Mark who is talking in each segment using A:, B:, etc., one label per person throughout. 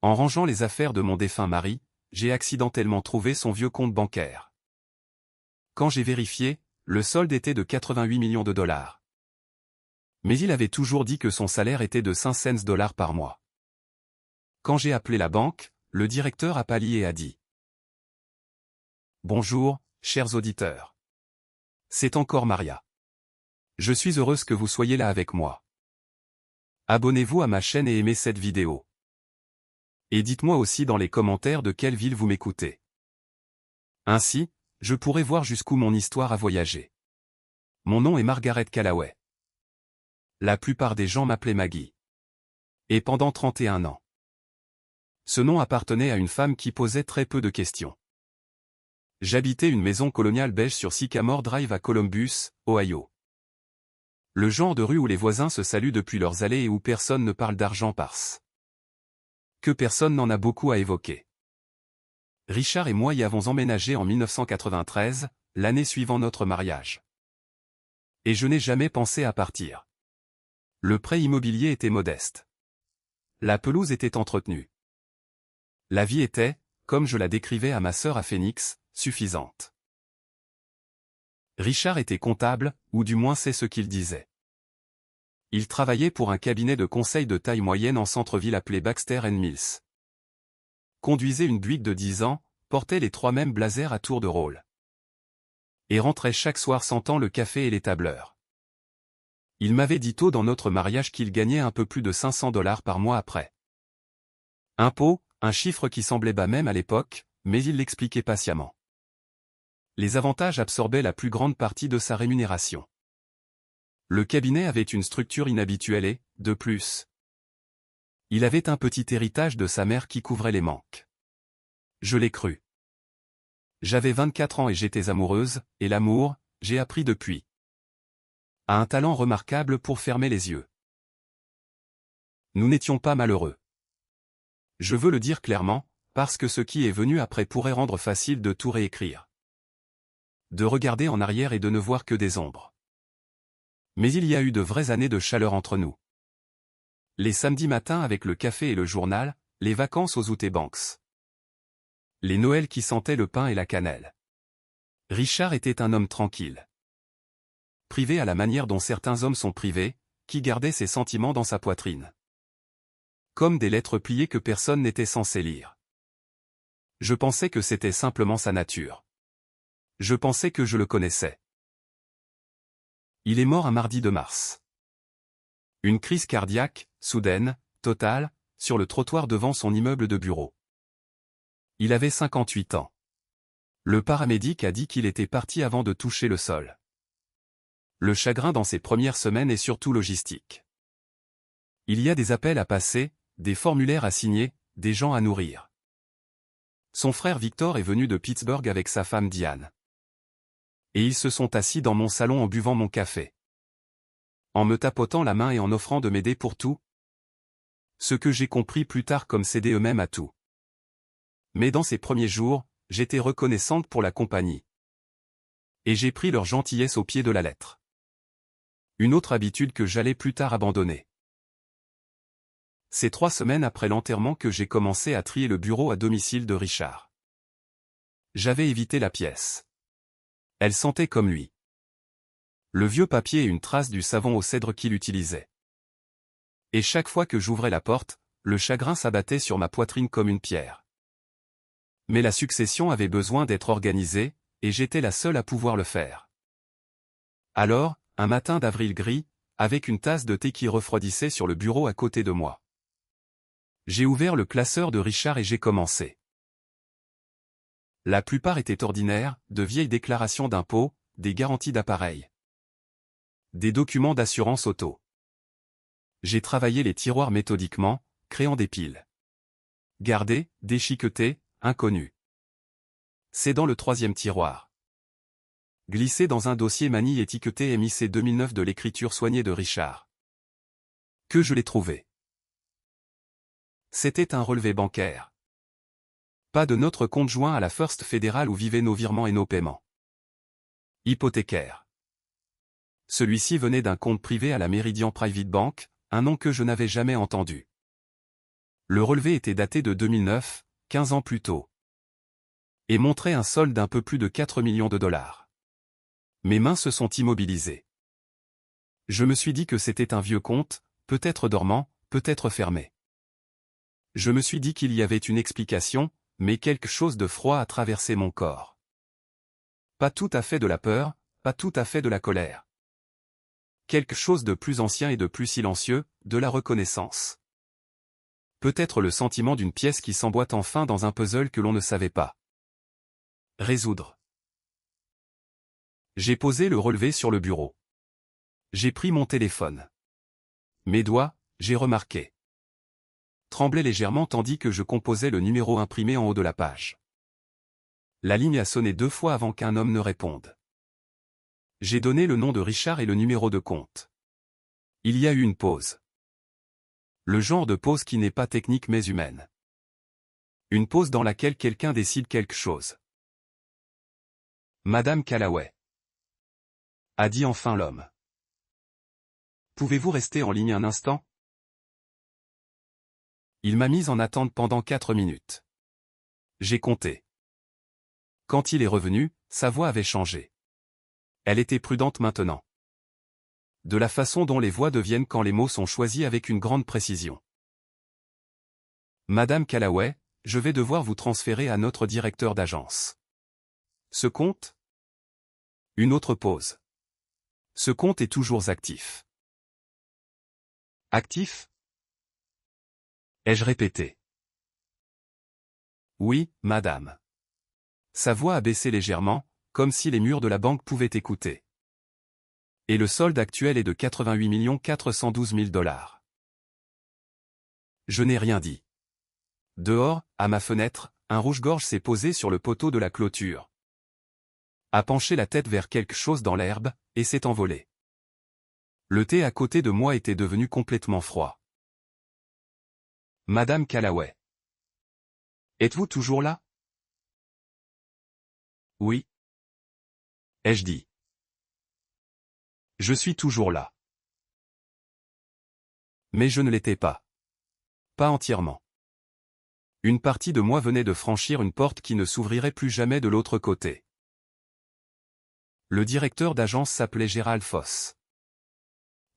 A: En rangeant les affaires de mon défunt mari, j'ai accidentellement trouvé son vieux compte bancaire. Quand j'ai vérifié, le solde était de 88 millions de dollars. Mais il avait toujours dit que son salaire était de 5 cents dollars par mois. Quand j'ai appelé la banque, le directeur a pâli et a dit: Bonjour, chers auditeurs. C'est encore Maria. Je suis heureuse que vous soyez là avec moi. Abonnez-vous à ma chaîne et aimez cette vidéo. Et dites-moi aussi dans les commentaires de quelle ville vous m'écoutez. Ainsi, je pourrai voir jusqu'où mon histoire a voyagé. Mon nom est Margaret Callaway. La plupart des gens m'appelaient Maggie. Et pendant 31 ans. Ce nom appartenait à une femme qui posait très peu de questions. J'habitais une maison coloniale beige sur Sycamore Drive à Columbus, Ohio. Le genre de rue où les voisins se saluent depuis leurs allées et où personne ne parle d'argent parce que personne n'en a beaucoup à évoquer. Richard et moi y avons emménagé en 1993, l'année suivant notre mariage. Et je n'ai jamais pensé à partir. Le prêt immobilier était modeste. La pelouse était entretenue. La vie était, comme je la décrivais à ma sœur à Phoenix, suffisante. Richard était comptable, ou du moins c'est ce qu'il disait. Il travaillait pour un cabinet de conseil de taille moyenne en centre-ville appelé Baxter & Mills. Conduisait une Buick de 10 ans, portait les 3 mêmes blazers à tour de rôle. Et rentrait chaque soir sentant le café et les tableurs. Il m'avait dit tôt dans notre mariage qu'il gagnait un peu plus de 500 dollars par mois après. Impôt, un chiffre qui semblait bas même à l'époque, mais il l'expliquait patiemment. Les avantages absorbaient la plus grande partie de sa rémunération. Le cabinet avait une structure inhabituelle et, de plus, il avait un petit héritage de sa mère qui couvrait les manques. Je l'ai cru. J'avais 24 ans et j'étais amoureuse, et l'amour, j'ai appris depuis, a un talent remarquable pour fermer les yeux. Nous n'étions pas malheureux. Je veux le dire clairement, parce que ce qui est venu après pourrait rendre facile de tout réécrire. De regarder en arrière et de ne voir que des ombres. Mais il y a eu de vraies années de chaleur entre nous. Les samedis matins avec le café et le journal, les vacances aux Outer Banks. Les Noëls qui sentaient le pain et la cannelle. Richard était un homme tranquille. Privé à la manière dont certains hommes sont privés, qui gardait ses sentiments dans sa poitrine. Comme des lettres pliées que personne n'était censé lire. Je pensais que c'était simplement sa nature. Je pensais que je le connaissais. Il est mort un mardi de mars. Une crise cardiaque, soudaine, totale, sur le trottoir devant son immeuble de bureau. Il avait 58 ans. Le paramédic a dit qu'il était parti avant de toucher le sol. Le chagrin dans ses premières semaines est surtout logistique. Il y a des appels à passer, des formulaires à signer, des gens à nourrir. Son frère Victor est venu de Pittsburgh avec sa femme Diane. Et ils se sont assis dans mon salon en buvant mon café. En me tapotant la main et en offrant de m'aider pour tout. Ce que j'ai compris plus tard comme céder eux-mêmes à tout. Mais dans ces premiers jours, j'étais reconnaissante pour la compagnie. Et j'ai pris leur gentillesse au pied de la lettre. Une autre habitude que j'allais plus tard abandonner. C'est 3 semaines après l'enterrement que j'ai commencé à trier le bureau à domicile de Richard. J'avais évité la pièce. Elle sentait comme lui. Le vieux papier et une trace du savon au cèdre qu'il utilisait. Et chaque fois que j'ouvrais la porte, le chagrin s'abattait sur ma poitrine comme une pierre. Mais la succession avait besoin d'être organisée, et j'étais la seule à pouvoir le faire. Alors, un matin d'avril gris, avec une tasse de thé qui refroidissait sur le bureau à côté de moi. J'ai ouvert le classeur de Richard et j'ai commencé. La plupart étaient ordinaires, de vieilles déclarations d'impôts, des garanties d'appareil. Des documents d'assurance auto. J'ai travaillé les tiroirs méthodiquement, créant des piles. Gardés, déchiquetés, inconnus. C'est dans le 3e tiroir. Glissé dans un dossier manille étiqueté MIC 2009 de l'écriture soignée de Richard. Que je l'ai trouvé. C'était un relevé bancaire. Pas de notre compte joint à la First Fédérale où vivaient nos virements et nos paiements. Hypothécaire. Celui-ci venait d'un compte privé à la Meridian Private Bank, un nom que je n'avais jamais entendu. Le relevé était daté de 2009, 15 ans plus tôt, et montrait un solde d'un peu plus de 4 millions de dollars. Mes mains se sont immobilisées. Je me suis dit que c'était un vieux compte, peut-être dormant, peut-être fermé. Je me suis dit qu'il y avait une explication, mais quelque chose de froid a traversé mon corps. Pas tout à fait de la peur, pas tout à fait de la colère. Quelque chose de plus ancien et de plus silencieux, de la reconnaissance. Peut-être le sentiment d'une pièce qui s'emboîte enfin dans un puzzle que l'on ne savait pas résoudre. J'ai posé le relevé sur le bureau. J'ai pris mon téléphone. Mes doigts, j'ai remarqué, tremblaient légèrement tandis que je composais le numéro imprimé en haut de la page. La ligne a sonné 2 fois avant qu'un homme ne réponde. J'ai donné le nom de Richard et le numéro de compte. Il y a eu une pause. Le genre de pause qui n'est pas technique mais humaine. Une pause dans laquelle quelqu'un décide quelque chose. Madame Callaway, a dit enfin l'homme. Pouvez-vous rester en ligne un instant? Il m'a mise en attente pendant 4 minutes. J'ai compté. Quand il est revenu, sa voix avait changé. Elle était prudente maintenant. De la façon dont les voix deviennent quand les mots sont choisis avec une grande précision. Madame Callaway, je vais devoir vous transférer à notre directeur d'agence. Ce compte? Une autre pause. Ce compte est toujours actif. Actif? Ai-je répété? Oui, madame. Sa voix a baissé légèrement, comme si les murs de la banque pouvaient écouter. Et le solde actuel est de 88 412 000 dollars. Je n'ai rien dit. Dehors, à ma fenêtre, un rouge-gorge s'est posé sur le poteau de la clôture, a penché la tête vers quelque chose dans l'herbe, et s'est envolé. Le thé à côté de moi était devenu complètement froid. Madame Callaway. Êtes-vous toujours là? Oui. Ai-je dit. Je suis toujours là. Mais je ne l'étais pas. Pas entièrement. Une partie de moi venait de franchir une porte qui ne s'ouvrirait plus jamais de l'autre côté. Le directeur d'agence s'appelait Gérald Foss.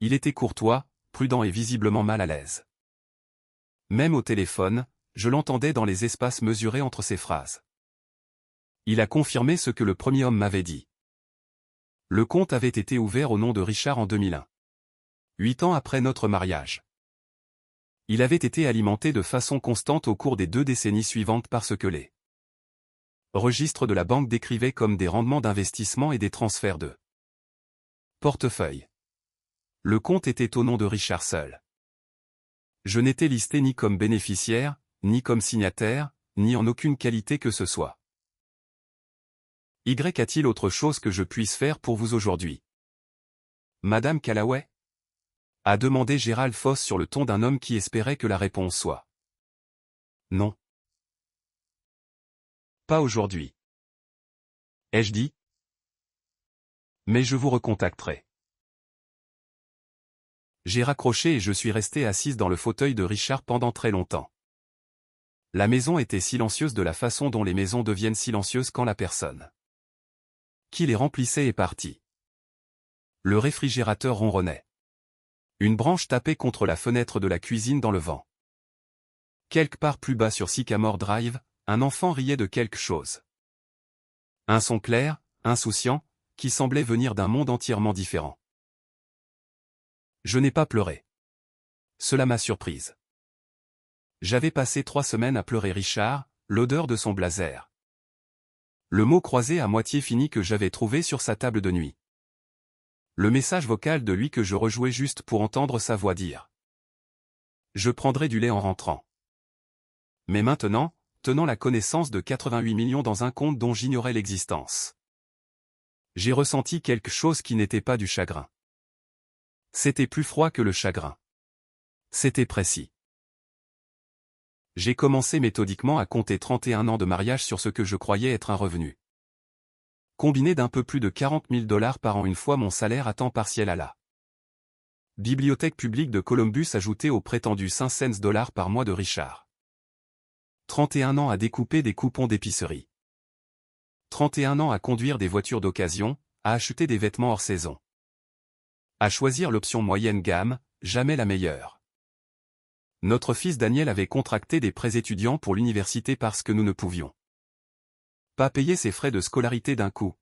A: Il était courtois, prudent et visiblement mal à l'aise. Même au téléphone, je l'entendais dans les espaces mesurés entre ses phrases. Il a confirmé ce que le premier homme m'avait dit. Le compte avait été ouvert au nom de Richard en 2001. 8 ans après notre mariage. Il avait été alimenté de façon constante au cours des 2 décennies suivantes parce que les registres de la banque décrivaient comme des rendements d'investissement et des transferts de portefeuille. Le compte était au nom de Richard seul. Je n'étais listé ni comme bénéficiaire, ni comme signataire, ni en aucune qualité que ce soit. Y a-t-il autre chose que je puisse faire pour vous aujourd'hui? Madame Callaway? A demandé Gérald Foss sur le ton d'un homme qui espérait que la réponse soit non. Pas aujourd'hui. Ai-je dit? Mais je vous recontacterai. J'ai raccroché et je suis resté assise dans le fauteuil de Richard pendant très longtemps. La maison était silencieuse de la façon dont les maisons deviennent silencieuses quand la personne qui les remplissait est partie. Le réfrigérateur ronronnait. Une branche tapait contre la fenêtre de la cuisine dans le vent. Quelque part plus bas sur Sycamore Drive, un enfant riait de quelque chose. Un son clair, insouciant, qui semblait venir d'un monde entièrement différent. Je n'ai pas pleuré. Cela m'a surprise. J'avais passé 3 semaines à pleurer Richard, l'odeur de son blazer. Le mot croisé à moitié fini que j'avais trouvé sur sa table de nuit. Le message vocal de lui que je rejouais juste pour entendre sa voix dire. Je prendrai du lait en rentrant. Mais maintenant, tenant la connaissance de 88 millions dans un compte dont j'ignorais l'existence. J'ai ressenti quelque chose qui n'était pas du chagrin. C'était plus froid que le chagrin. C'était précis. J'ai commencé méthodiquement à compter 31 ans de mariage sur ce que je croyais être un revenu combiné d'un peu plus de 40 000 dollars par an une fois mon salaire à temps partiel à la Bibliothèque publique de Columbus ajouté aux prétendus 5 cents dollars par mois de Richard. 31 ans à découper des coupons d'épicerie. 31 ans à conduire des voitures d'occasion, à acheter des vêtements hors saison. À choisir l'option moyenne gamme, jamais la meilleure. Notre fils Daniel avait contracté des prêts étudiants pour l'université parce que nous ne pouvions pas payer ses frais de scolarité d'un coup.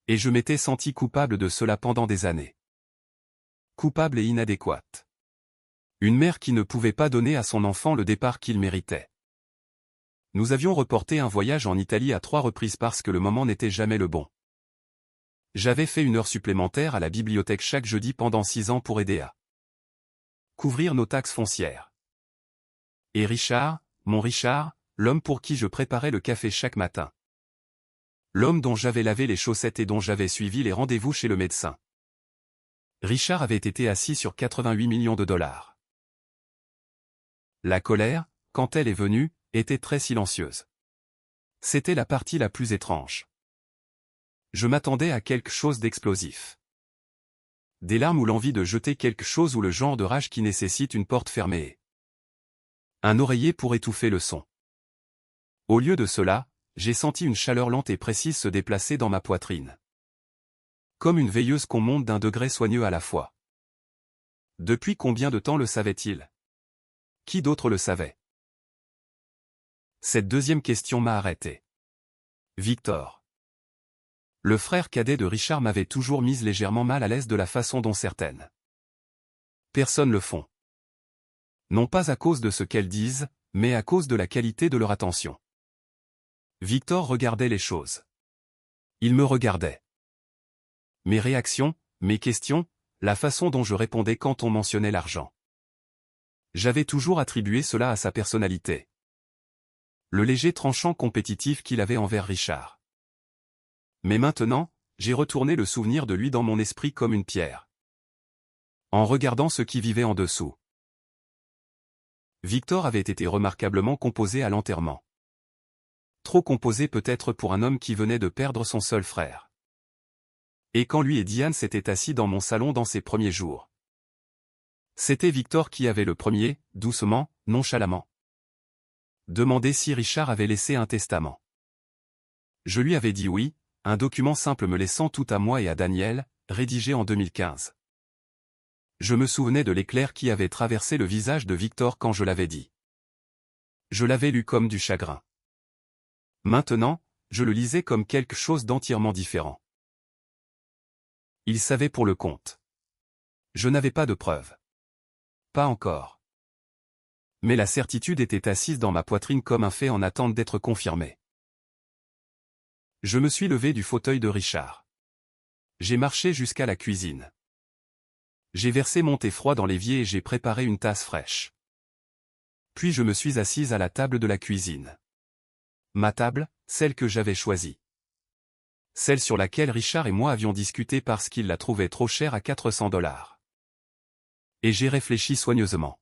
A: Et je m'étais senti coupable de cela pendant des années. Coupable et inadéquate. Une mère qui ne pouvait pas donner à son enfant le départ qu'il méritait. Nous avions reporté un voyage en Italie à 3 reprises parce que le moment n'était jamais le bon. J'avais fait 1 heure supplémentaire à la bibliothèque chaque jeudi pendant 6 ans pour aider à couvrir nos taxes foncières. Et Richard, mon Richard, l'homme pour qui je préparais le café chaque matin. L'homme dont j'avais lavé les chaussettes et dont j'avais suivi les rendez-vous chez le médecin. Richard avait été assis sur 88 millions de dollars. La colère, quand elle est venue, était très silencieuse. C'était la partie la plus étrange. Je m'attendais à quelque chose d'explosif. Des larmes ou l'envie de jeter quelque chose ou le genre de rage qui nécessite une porte fermée. Un oreiller pour étouffer le son. Au lieu de cela, j'ai senti une chaleur lente et précise se déplacer dans ma poitrine. Comme une veilleuse qu'on monte d'un degré soigneux à la fois. Depuis combien de temps le savait-il? Qui d'autre le savait? Cette deuxième question m'a arrêté. Victor. Le frère cadet de Richard m'avait toujours mise légèrement mal à l'aise de la façon dont certaines personnes le font. Non pas à cause de ce qu'elles disent, mais à cause de la qualité de leur attention. Victor regardait les choses. Il me regardait. Mes réactions, mes questions, la façon dont je répondais quand on mentionnait l'argent. J'avais toujours attribué cela à sa personnalité. Le léger tranchant compétitif qu'il avait envers Richard. Mais maintenant, j'ai retourné le souvenir de lui dans mon esprit comme une pierre. En regardant ce qui vivait en dessous. Victor avait été remarquablement composé à l'enterrement. Trop composé peut-être pour un homme qui venait de perdre son seul frère. Et quand lui et Diane s'étaient assis dans mon salon dans ses premiers jours. C'était Victor qui avait le premier, doucement, nonchalamment, demandé si Richard avait laissé un testament. Je lui avais dit oui, un document simple me laissant tout à moi et à Daniel, rédigé en 2015. Je me souvenais de l'éclair qui avait traversé le visage de Victor quand je l'avais dit. Je l'avais lu comme du chagrin. Maintenant, je le lisais comme quelque chose d'entièrement différent. Il savait pour le compte. Je n'avais pas de preuves. Pas encore. Mais la certitude était assise dans ma poitrine comme un fait en attente d'être confirmé. Je me suis levé du fauteuil de Richard. J'ai marché jusqu'à la cuisine. J'ai versé mon thé froid dans l'évier et j'ai préparé une tasse fraîche. Puis je me suis assise à la table de la cuisine. Ma table, celle que j'avais choisie. Celle sur laquelle Richard et moi avions discuté parce qu'il la trouvait trop chère à 400 $. Et j'ai réfléchi soigneusement.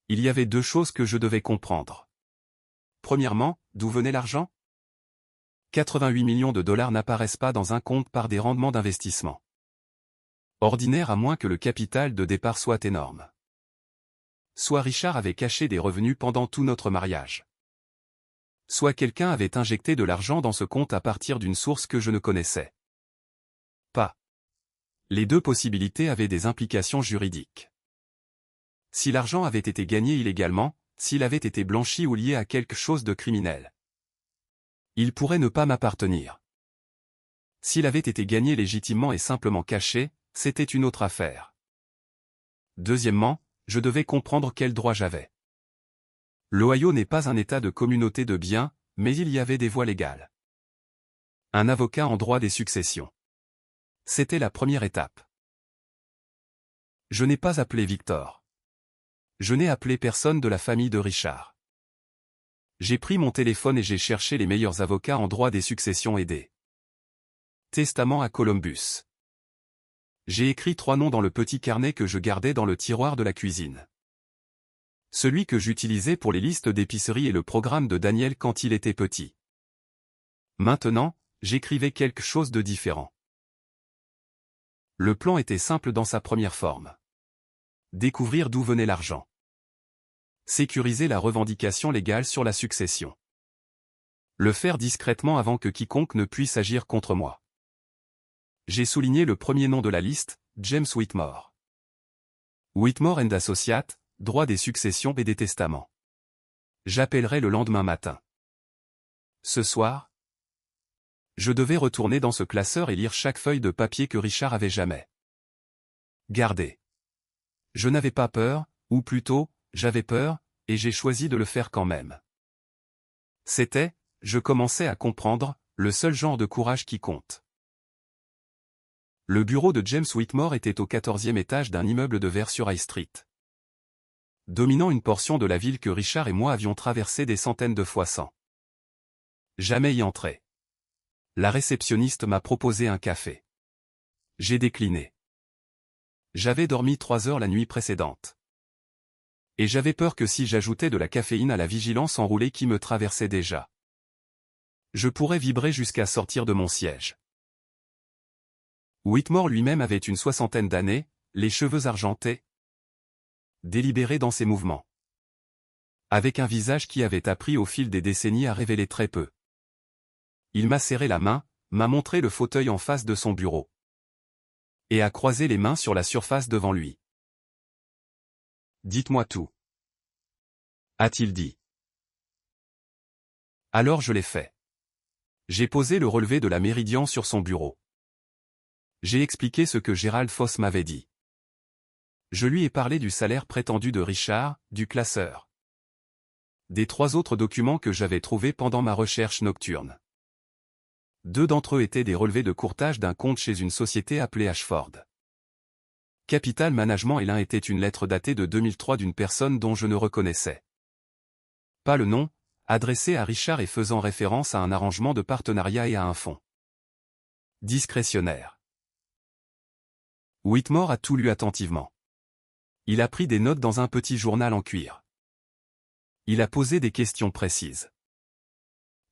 A: Il y avait 2 choses que je devais comprendre. Premièrement, d'où venait l'argent? 88 millions de dollars n'apparaissent pas dans un compte par des rendements d'investissement ordinaires à moins que le capital de départ soit énorme. Soit Richard avait caché des revenus pendant tout notre mariage. Soit quelqu'un avait injecté de l'argent dans ce compte à partir d'une source que je ne connaissais pas. Les 2 possibilités avaient des implications juridiques. Si l'argent avait été gagné illégalement, s'il avait été blanchi ou lié à quelque chose de criminel, il pourrait ne pas m'appartenir. S'il avait été gagné légitimement et simplement caché, c'était une autre affaire. Deuxièmement, je devais comprendre quel droit j'avais. L'Ohio n'est pas un état de communauté de biens, mais il y avait des voies légales. Un avocat en droit des successions. C'était la première étape. Je n'ai pas appelé Victor. Je n'ai appelé personne de la famille de Richard. J'ai pris mon téléphone et j'ai cherché les meilleurs avocats en droit des successions et des testaments à Columbus. J'ai écrit 3 noms dans le petit carnet que je gardais dans le tiroir de la cuisine. Celui que j'utilisais pour les listes d'épicerie et le programme de Daniel quand il était petit. Maintenant, j'écrivais quelque chose de différent. Le plan était simple dans sa première forme. Découvrir d'où venait l'argent. Sécuriser la revendication légale sur la succession. Le faire discrètement avant que quiconque ne puisse agir contre moi. J'ai souligné le premier nom de la liste, James Whitmore. Whitmore & Associates, droit des successions et des testaments. J'appellerai le lendemain matin. Ce soir, je devais retourner dans ce classeur et lire chaque feuille de papier que Richard avait jamais gardé. Je n'avais pas peur, ou plutôt, j'avais peur, et j'ai choisi de le faire quand même. C'était, je commençais à comprendre, le seul genre de courage qui compte. Le bureau de James Whitmore était au 14e étage d'un immeuble de verre sur High Street, dominant une portion de la ville que Richard et moi avions traversée des centaines de fois sans jamais y entrer. La réceptionniste m'a proposé un café. J'ai décliné. J'avais dormi 3 heures la nuit précédente. Et j'avais peur que si j'ajoutais de la caféine à la vigilance enroulée qui me traversait déjà, je pourrais vibrer jusqu'à sortir de mon siège. Whitmore lui-même avait une 60aine d'années, les cheveux argentés, délibéré dans ses mouvements. Avec un visage qui avait appris au fil des décennies à révéler très peu. Il m'a serré la main, m'a montré le fauteuil en face de son bureau. Et a croisé les mains sur la surface devant lui. Dites-moi tout. A-t-il dit. Alors je l'ai fait. J'ai posé le relevé de la Méridien sur son bureau. J'ai expliqué ce que Gerald Foss m'avait dit. Je lui ai parlé du salaire prétendu de Richard, du classeur. Des 3 autres documents que j'avais trouvés pendant ma recherche nocturne. 2 d'entre eux étaient des relevés de courtage d'un compte chez une société appelée Ashford Capital Management et l'un était une lettre datée de 2003 d'une personne dont je ne reconnaissais pas le nom, adressée à Richard et faisant référence à un arrangement de partenariat et à un fonds discrétionnaire. Whitmore a tout lu attentivement. Il a pris des notes dans un petit journal en cuir. Il a posé des questions précises.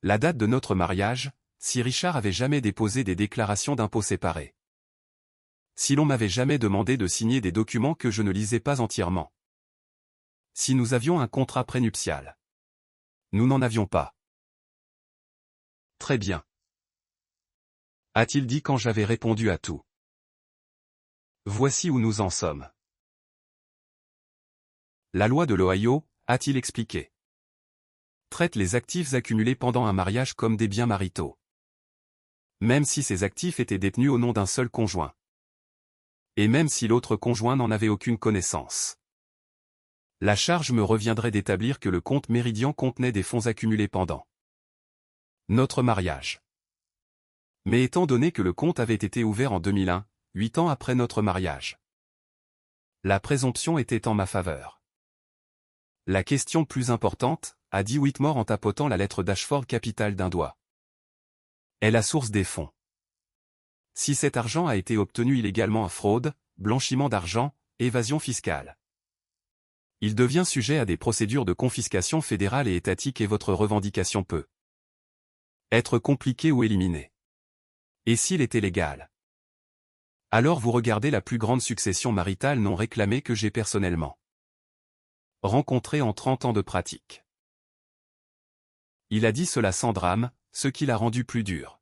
A: La date de notre mariage, si Richard avait jamais déposé des déclarations d'impôts séparées. Si l'on m'avait jamais demandé de signer des documents que je ne lisais pas entièrement. Si nous avions un contrat prénuptial. Nous n'en avions pas. Très bien. A-t-il dit quand j'avais répondu à tout. Voici où nous en sommes. La loi de l'Ohio, a-t-il expliqué, traite les actifs accumulés pendant un mariage comme des biens maritaux. Même si ces actifs étaient détenus au nom d'un seul conjoint. Et même si l'autre conjoint n'en avait aucune connaissance. La charge me reviendrait d'établir que le compte Méridien contenait des fonds accumulés pendant notre mariage. Mais étant donné que le compte avait été ouvert en 2001, 8 ans après notre mariage, la présomption était en ma faveur. La question plus importante, a dit Whitmore en tapotant la lettre d'Ashford Capital d'un doigt, est la source des fonds. Si cet argent a été obtenu illégalement à fraude, blanchiment d'argent, évasion fiscale, il devient sujet à des procédures de confiscation fédérale et étatique et votre revendication peut être compliquée ou éliminée. Et s'il était légal? Alors vous regardez la plus grande succession maritale non réclamée que j'ai personnellement rencontrée en 30 ans de pratique. Il a dit cela sans drame, ce qui l'a rendu plus dur.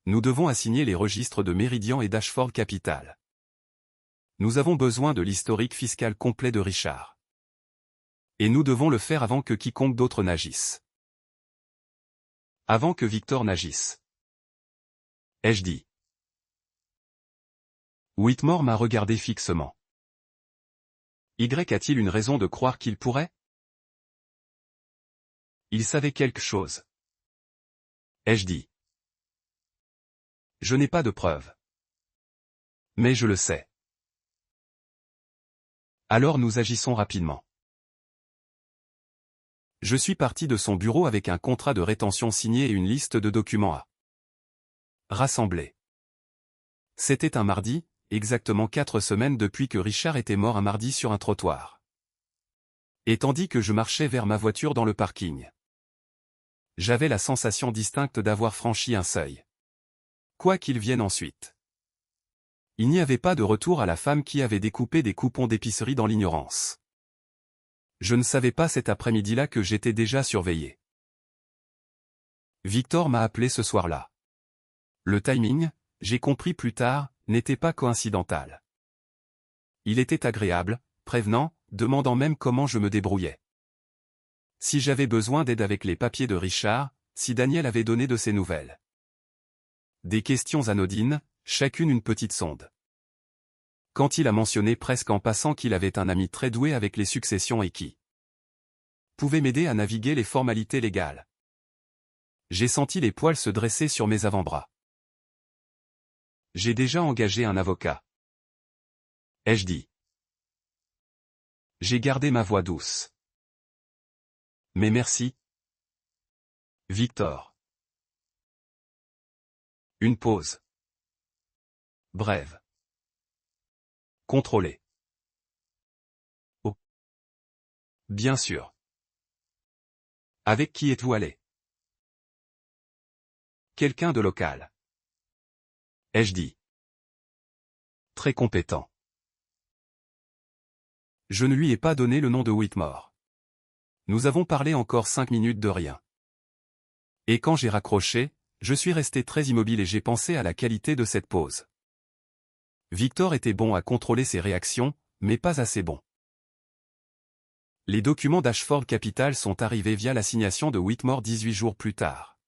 A: Nous devons assigner les registres de Méridien et d'Ashford Capital. Nous avons besoin de l'historique fiscal complet de Richard. Et nous devons le faire avant que quiconque d'autre n'agisse. Avant que Victor n'agisse. Ai-je dit. Whitmore m'a regardé fixement. Y a-t-il une raison de croire qu'il pourrait? Il savait quelque chose. Ai-je dit. Je n'ai pas de preuves. Mais je le sais. Alors nous agissons rapidement. Je suis parti de son bureau avec un contrat de rétention signé et une liste de documents à rassembler. C'était un mardi, exactement 4 semaines depuis que Richard était mort un mardi sur un trottoir. Et tandis que je marchais vers ma voiture dans le parking, j'avais la sensation distincte d'avoir franchi un seuil. Quoi qu'il vienne ensuite. Il n'y avait pas de retour à la femme qui avait découpé des coupons d'épicerie dans l'ignorance. Je ne savais pas cet après-midi-là que j'étais déjà surveillé. Victor m'a appelé ce soir-là. Le timing, j'ai compris plus tard, n'était pas coïncidental. Il était agréable, prévenant, demandant même comment je me débrouillais. Si j'avais besoin d'aide avec les papiers de Richard, si Daniel avait donné de ses nouvelles. Des questions anodines, chacune une petite sonde. Quand il a mentionné presque en passant qu'il avait un ami très doué avec les successions et qui pouvait m'aider à naviguer les formalités légales. J'ai senti les poils se dresser sur mes avant-bras. J'ai déjà engagé un avocat. Ai-je dit. J'ai gardé ma voix douce. Mais merci. Victor. Une pause. Brève. Contrôlée. Oh. Bien sûr. Avec qui êtes-vous allé? Quelqu'un de local. Ai-je dit. Très compétent. Je ne lui ai pas donné le nom de Whitmore. Nous avons parlé encore 5 minutes de rien. Et quand j'ai raccroché, je suis resté très immobile et j'ai pensé à la qualité de cette pause. Victor était bon à contrôler ses réactions, mais pas assez bon. Les documents d'Ashford Capital sont arrivés via l'assignation de Whitmore 18 jours plus tard.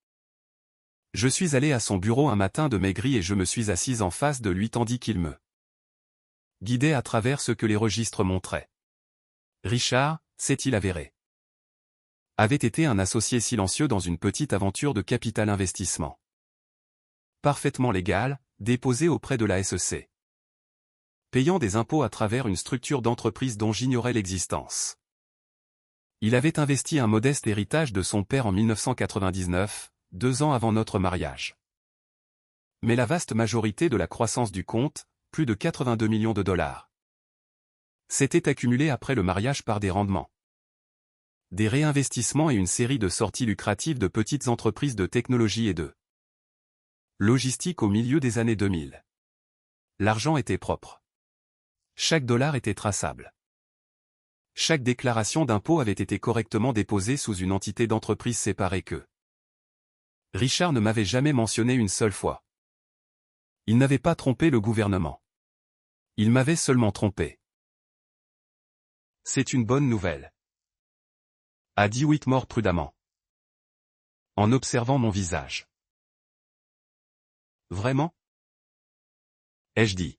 A: Je suis allé à son bureau un matin de maigri et je me suis assise en face de lui tandis qu'il me guidait à travers ce que les registres montraient. Richard, s'est-il avéré, avait été un associé silencieux dans une petite aventure de capital investissement. Parfaitement légal, déposé auprès de la SEC. Payant des impôts à travers une structure d'entreprise dont j'ignorais l'existence. Il avait investi un modeste héritage de son père en 1999, 2 ans avant notre mariage. Mais la vaste majorité de la croissance du compte, plus de 82 millions de dollars, s'était accumulée après le mariage par des rendements, des réinvestissements et une série de sorties lucratives de petites entreprises de technologie et de logistique au milieu des années 2000. L'argent était propre. Chaque dollar était traçable. Chaque déclaration d'impôt avait été correctement déposée sous une entité d'entreprise séparée que Richard ne m'avait jamais mentionné une seule fois. Il n'avait pas trompé le gouvernement. Il m'avait seulement trompé. C'est une bonne nouvelle, a dit Whitmore prudemment, en observant mon visage. Vraiment? Ai-je dit.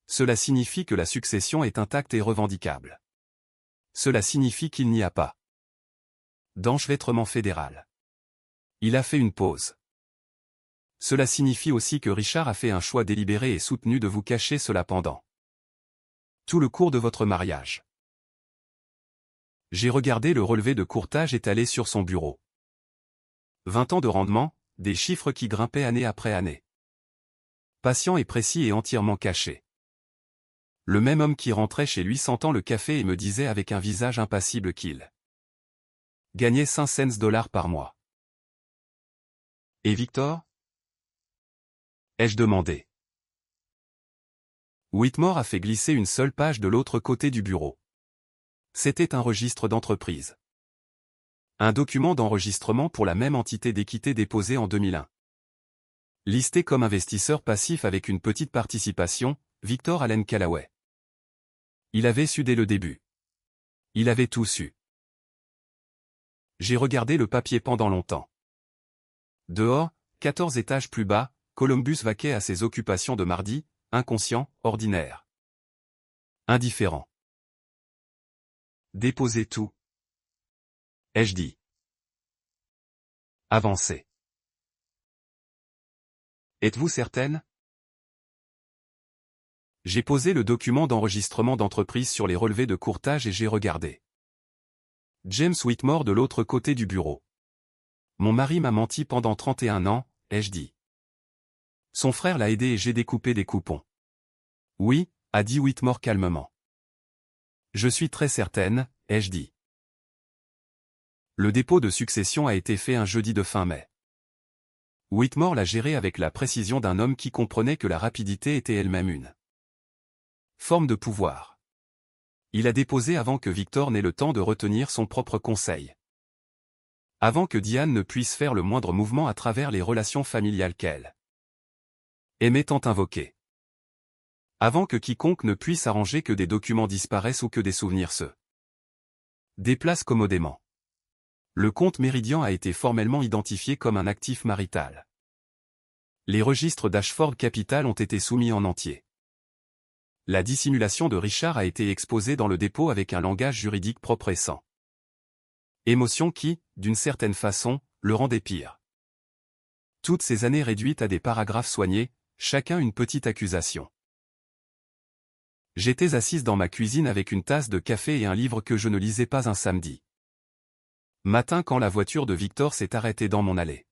A: Cela signifie que la succession est intacte et revendicable. Cela signifie qu'il n'y a pas d'enchevêtrement fédéral. Il a fait une pause. Cela signifie aussi que Richard a fait un choix délibéré et soutenu de vous cacher cela pendant tout le cours de votre mariage. J'ai regardé le relevé de courtage étalé sur son bureau. 20 ans de rendement, des chiffres qui grimpaient année après année. Patient et précis et entièrement caché. Le même homme qui rentrait chez lui sentant le café et me disait avec un visage impassible qu'il gagnait 5 cents par mois. Et Victor? Ai-je demandé. Whitmore a fait glisser une seule page de l'autre côté du bureau. C'était un registre d'entreprise. Un document d'enregistrement pour la même entité d'équité déposé en 2001. Listé comme investisseur passif avec une petite participation, Victor Allen Callaway. Il avait su dès le début. Il avait tout su. J'ai regardé le papier pendant longtemps. Dehors, 14 étages plus bas, Columbus vaquait à ses occupations de mardi, inconscient, ordinaire. Indifférent. Déposez tout. Ai-je dit. Avancez. Êtes-vous certaine? J'ai posé le document d'enregistrement d'entreprise sur les relevés de courtage et j'ai regardé James Whitmore de l'autre côté du bureau. Mon mari m'a menti pendant 31 ans, ai-je dit. Son frère l'a aidé et j'ai découpé des coupons. Oui, a dit Whitmore calmement. Je suis très certaine, ai-je dit. Le dépôt de succession a été fait un jeudi de fin mai. Whitmore l'a géré avec la précision d'un homme qui comprenait que la rapidité était elle-même une forme de pouvoir. Il a déposé avant que Victor n'ait le temps de retenir son propre conseil. Avant que Diane ne puisse faire le moindre mouvement à travers les relations familiales qu'elle aimait tant invoquer. Avant que quiconque ne puisse arranger que des documents disparaissent ou que des souvenirs se déplacent commodément. Le compte Méridian a été formellement identifié comme un actif marital. Les registres d'Ashford Capital ont été soumis en entier. La dissimulation de Richard a été exposée dans le dépôt avec un langage juridique propre et sans émotion qui, d'une certaine façon, le rendait pire. Toutes ces années réduites à des paragraphes soignés, chacun une petite accusation. J'étais assise dans ma cuisine avec une tasse de café et un livre que je ne lisais pas un samedi matin quand la voiture de Victor s'est arrêtée dans mon allée.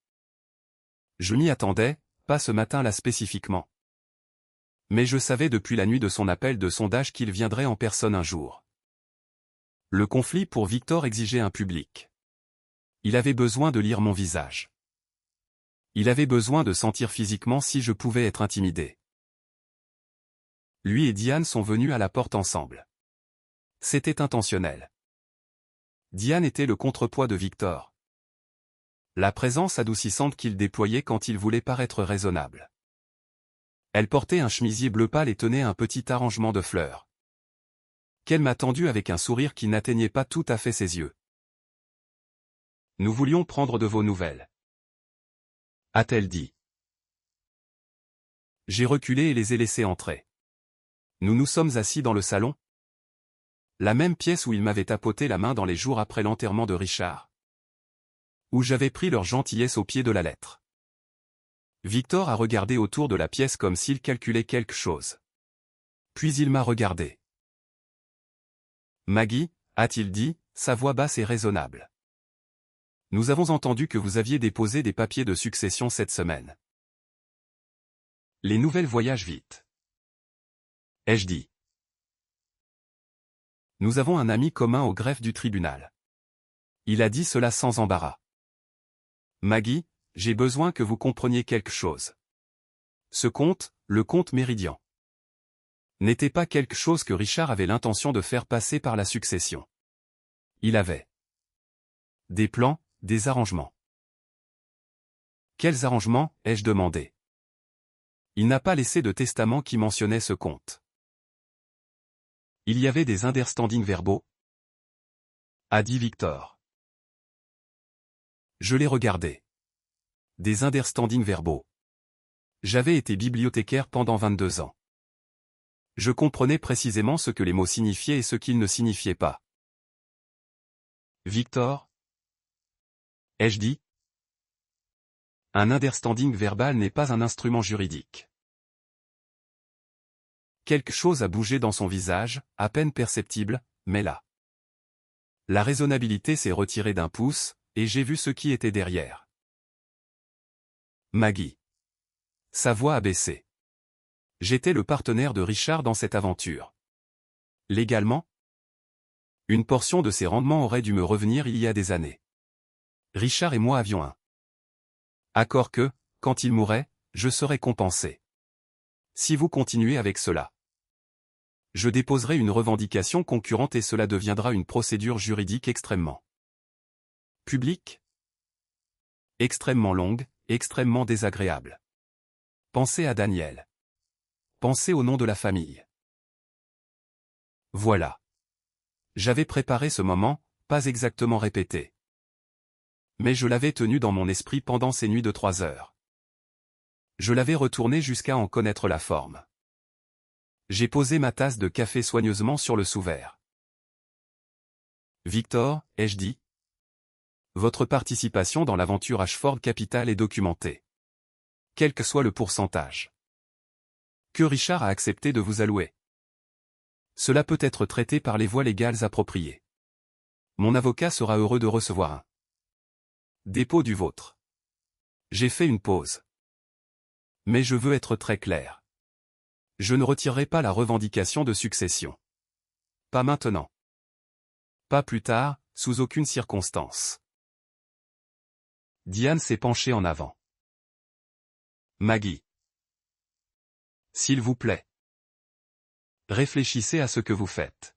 A: Je m'y attendais, pas ce matin-là spécifiquement. Mais je savais depuis la nuit de son appel de sondage qu'il viendrait en personne un jour. Le conflit pour Victor exigeait un public. Il avait besoin de lire mon visage. Il avait besoin de sentir physiquement si je pouvais être intimidé. Lui et Diane sont venus à la porte ensemble. C'était intentionnel. Diane était le contrepoids de Victor. La présence adoucissante qu'il déployait quand il voulait paraître raisonnable. Elle portait un chemisier bleu pâle et tenait un petit arrangement de fleurs. Qu'elle m'a tendu avec un sourire qui n'atteignait pas tout à fait ses yeux. Nous voulions prendre de vos nouvelles, a-t-elle dit. J'ai reculé et les ai laissés entrer. Nous nous sommes assis dans le salon. La même pièce où ils m'avaient tapoté la main dans les jours après l'enterrement de Richard. Où j'avais pris leur gentillesse au pied de la lettre. Victor a regardé autour de la pièce comme s'il calculait quelque chose. Puis il m'a regardé. Maggie, a-t-il dit, sa voix basse et raisonnable. Nous avons entendu que vous aviez déposé des papiers de succession cette semaine. Les nouvelles voyagent vite. Ai-je dit. Nous avons un ami commun au greffe du tribunal. Il a dit cela sans embarras. Maggie, j'ai besoin que vous compreniez quelque chose. Ce compte, le compte Méridian, n'était pas quelque chose que Richard avait l'intention de faire passer par la succession. Il avait des plans, des arrangements. Quels arrangements, ai-je demandé. Il n'a pas laissé de testament qui mentionnait ce compte. Il y avait des understandings verbaux, a dit Victor. Je l'ai regardé. Des understandings verbaux. J'avais été bibliothécaire pendant 22 ans. Je comprenais précisément ce que les mots signifiaient et ce qu'ils ne signifiaient pas. Victor, ai-je dit? Un understanding verbal n'est pas un instrument juridique. Quelque chose a bougé dans son visage, à peine perceptible, mais là. La raisonnabilité s'est retirée d'un pouce, et j'ai vu ce qui était derrière. Maggie. Sa voix a baissé. J'étais le partenaire de Richard dans cette aventure. Légalement, une portion de ses rendements aurait dû me revenir il y a des années. Richard et moi avions un accord que, quand il mourrait, je serais compensé. Si vous continuez avec cela, je déposerai une revendication concurrente et cela deviendra une procédure juridique extrêmement publique, extrêmement longue, extrêmement désagréable. Pensez à Daniel. Pensez au nom de la famille. Voilà. J'avais préparé ce moment, pas exactement répété. Mais je l'avais tenu dans mon esprit pendant ces nuits de 3 heures. Je l'avais retourné jusqu'à en connaître la forme. J'ai posé ma tasse de café soigneusement sur le sous-verre. Victor, ai-je dit? Votre participation dans l'aventure Ashford Capital est documentée. Quel que soit le pourcentage que Richard a accepté de vous allouer. Cela peut être traité par les voies légales appropriées. Mon avocat sera heureux de recevoir un dépôt du vôtre. J'ai fait une pause. Mais je veux être très clair. Je ne retirerai pas la revendication de succession. Pas maintenant. Pas plus tard, sous aucune circonstance. Diane s'est penchée en avant. Maggie. S'il vous plaît. Réfléchissez à ce que vous faites.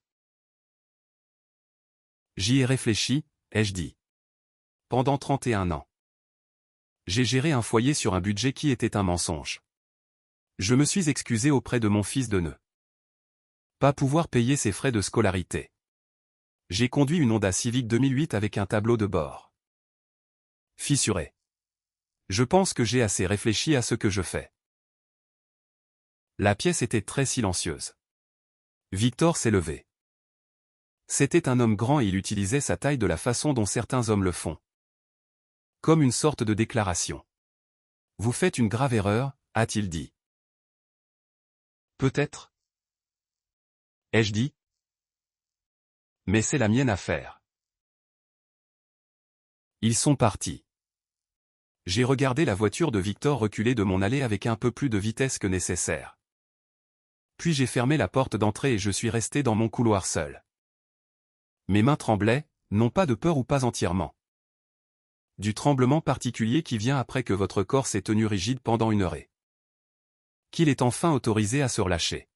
A: J'y ai réfléchi, ai-je dit. Pendant 31 ans. J'ai géré un foyer sur un budget qui était un mensonge. Je me suis excusé auprès de mon fils de ne pas pouvoir payer ses frais de scolarité. J'ai conduit une Honda Civic 2008 avec un tableau de bord fissuré. Je pense que j'ai assez réfléchi à ce que je fais. La pièce était très silencieuse. Victor s'est levé. C'était un homme grand et il utilisait sa taille de la façon dont certains hommes le font. Comme une sorte de déclaration. Vous faites une grave erreur, a-t-il dit. Peut-être. Ai-je dit. Mais c'est la mienne à faire. Ils sont partis. J'ai regardé la voiture de Victor reculer de mon allée avec un peu plus de vitesse que nécessaire. Puis j'ai fermé la porte d'entrée et je suis resté dans mon couloir seul. Mes mains tremblaient, non pas de peur ou pas entièrement. Du tremblement particulier qui vient après que votre corps s'est tenu rigide pendant une heure et qu'il est enfin autorisé à se relâcher.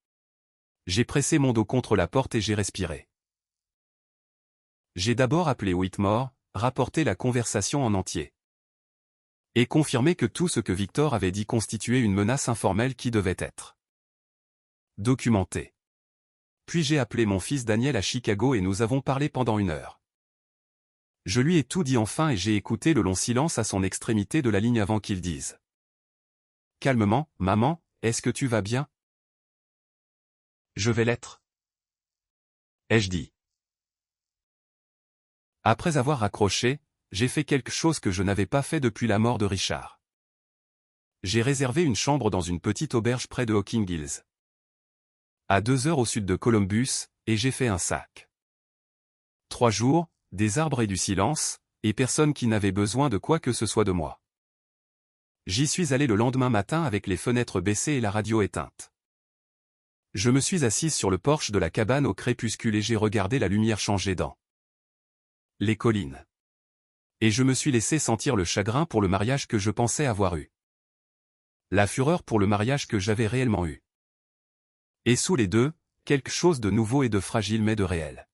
A: J'ai pressé mon dos contre la porte et j'ai respiré. J'ai d'abord appelé Whitmore, rapporté la conversation en entier. Et confirmé que tout ce que Victor avait dit constituait une menace informelle qui devait être documentée. Puis j'ai appelé mon fils Daniel à Chicago et nous avons parlé pendant une heure. Je lui ai tout dit enfin et j'ai écouté le long silence à son extrémité de la ligne avant qu'il dise. Calmement, maman, est-ce que tu vas bien? Je vais l'être. Ai-je dit. Après avoir raccroché, j'ai fait quelque chose que je n'avais pas fait depuis la mort de Richard. J'ai réservé une chambre dans une petite auberge près de Hocking Hills. À 2 heures au sud de Columbus, et j'ai fait un sac. 3 jours, des arbres et du silence, et personne qui n'avait besoin de quoi que ce soit de moi. J'y suis allé le lendemain matin avec les fenêtres baissées et la radio éteinte. Je me suis assise sur le porche de la cabane au crépuscule et j'ai regardé la lumière changer dans les collines. Et je me suis laissé sentir le chagrin pour le mariage que je pensais avoir eu. La fureur pour le mariage que j'avais réellement eu. Et sous les deux, quelque chose de nouveau et de fragile mais de réel.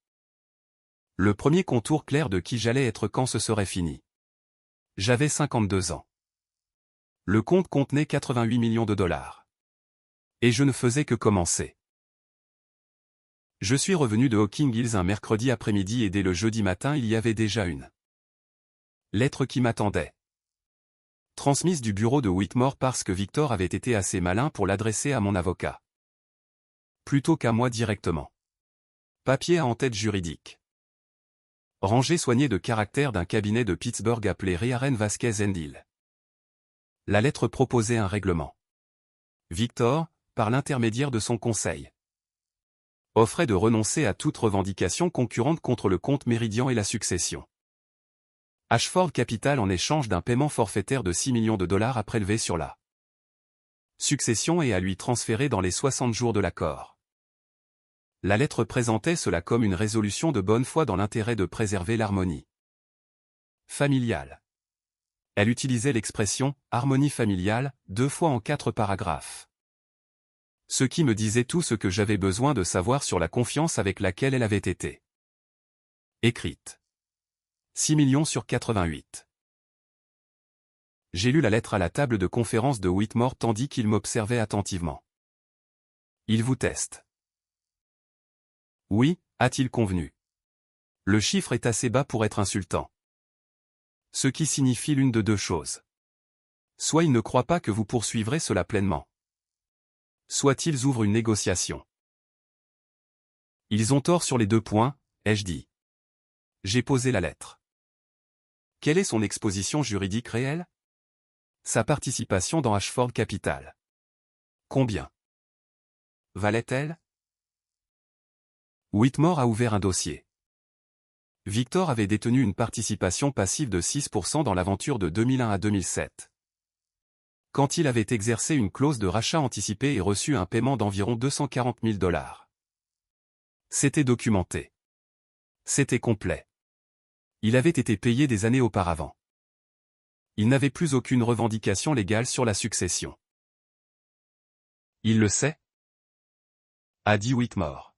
A: Le premier contour clair de qui j'allais être quand ce serait fini. J'avais 52 ans. Le compte contenait 88 millions de dollars. Et je ne faisais que commencer. Je suis revenu de Hocking Hills un mercredi après-midi et dès le jeudi matin il y avait déjà une lettre qui m'attendait. Transmise du bureau de Whitmore parce que Victor avait été assez malin pour l'adresser à mon avocat. Plutôt qu'à moi directement. Papier à en-tête juridique. Rangée soignée de caractère d'un cabinet de Pittsburgh appelé Rearen Vasquez & Hill. La lettre proposait un règlement. Victor, par l'intermédiaire de son conseil, offrait de renoncer à toute revendication concurrente contre le compte Méridian et la succession. Ashford Capital en échange d'un paiement forfaitaire de 6 millions de dollars à prélever sur la succession et à lui transférer dans les 60 jours de l'accord. La lettre présentait cela comme une résolution de bonne foi dans l'intérêt de préserver l'harmonie familiale. Elle utilisait l'expression « harmonie familiale » 2 fois en 4 paragraphes. Ce qui me disait tout ce que j'avais besoin de savoir sur la confiance avec laquelle elle avait été écrite. 6 millions sur 88. J'ai lu la lettre à la table de conférence de Whitmore tandis qu'il m'observait attentivement. Il vous teste. Oui, a-t-il convenu. Le chiffre est assez bas pour être insultant. Ce qui signifie l'une de deux choses. Soit ils ne croient pas que vous poursuivrez cela pleinement. Soit ils ouvrent une négociation. Ils ont tort sur les 2 points, ai-je dit. J'ai posé la lettre. Quelle est son exposition juridique réelle? Sa participation dans Ashford Capital. Combien valait-elle? Whitmore a ouvert un dossier. Victor avait détenu une participation passive de 6% dans l'aventure de 2001 à 2007. Quand il avait exercé une clause de rachat anticipé et reçu un paiement d'environ 240 000 dollars. C'était documenté. C'était complet. Il avait été payé des années auparavant. Il n'avait plus aucune revendication légale sur la succession. Il le sait? A dit Whitmore.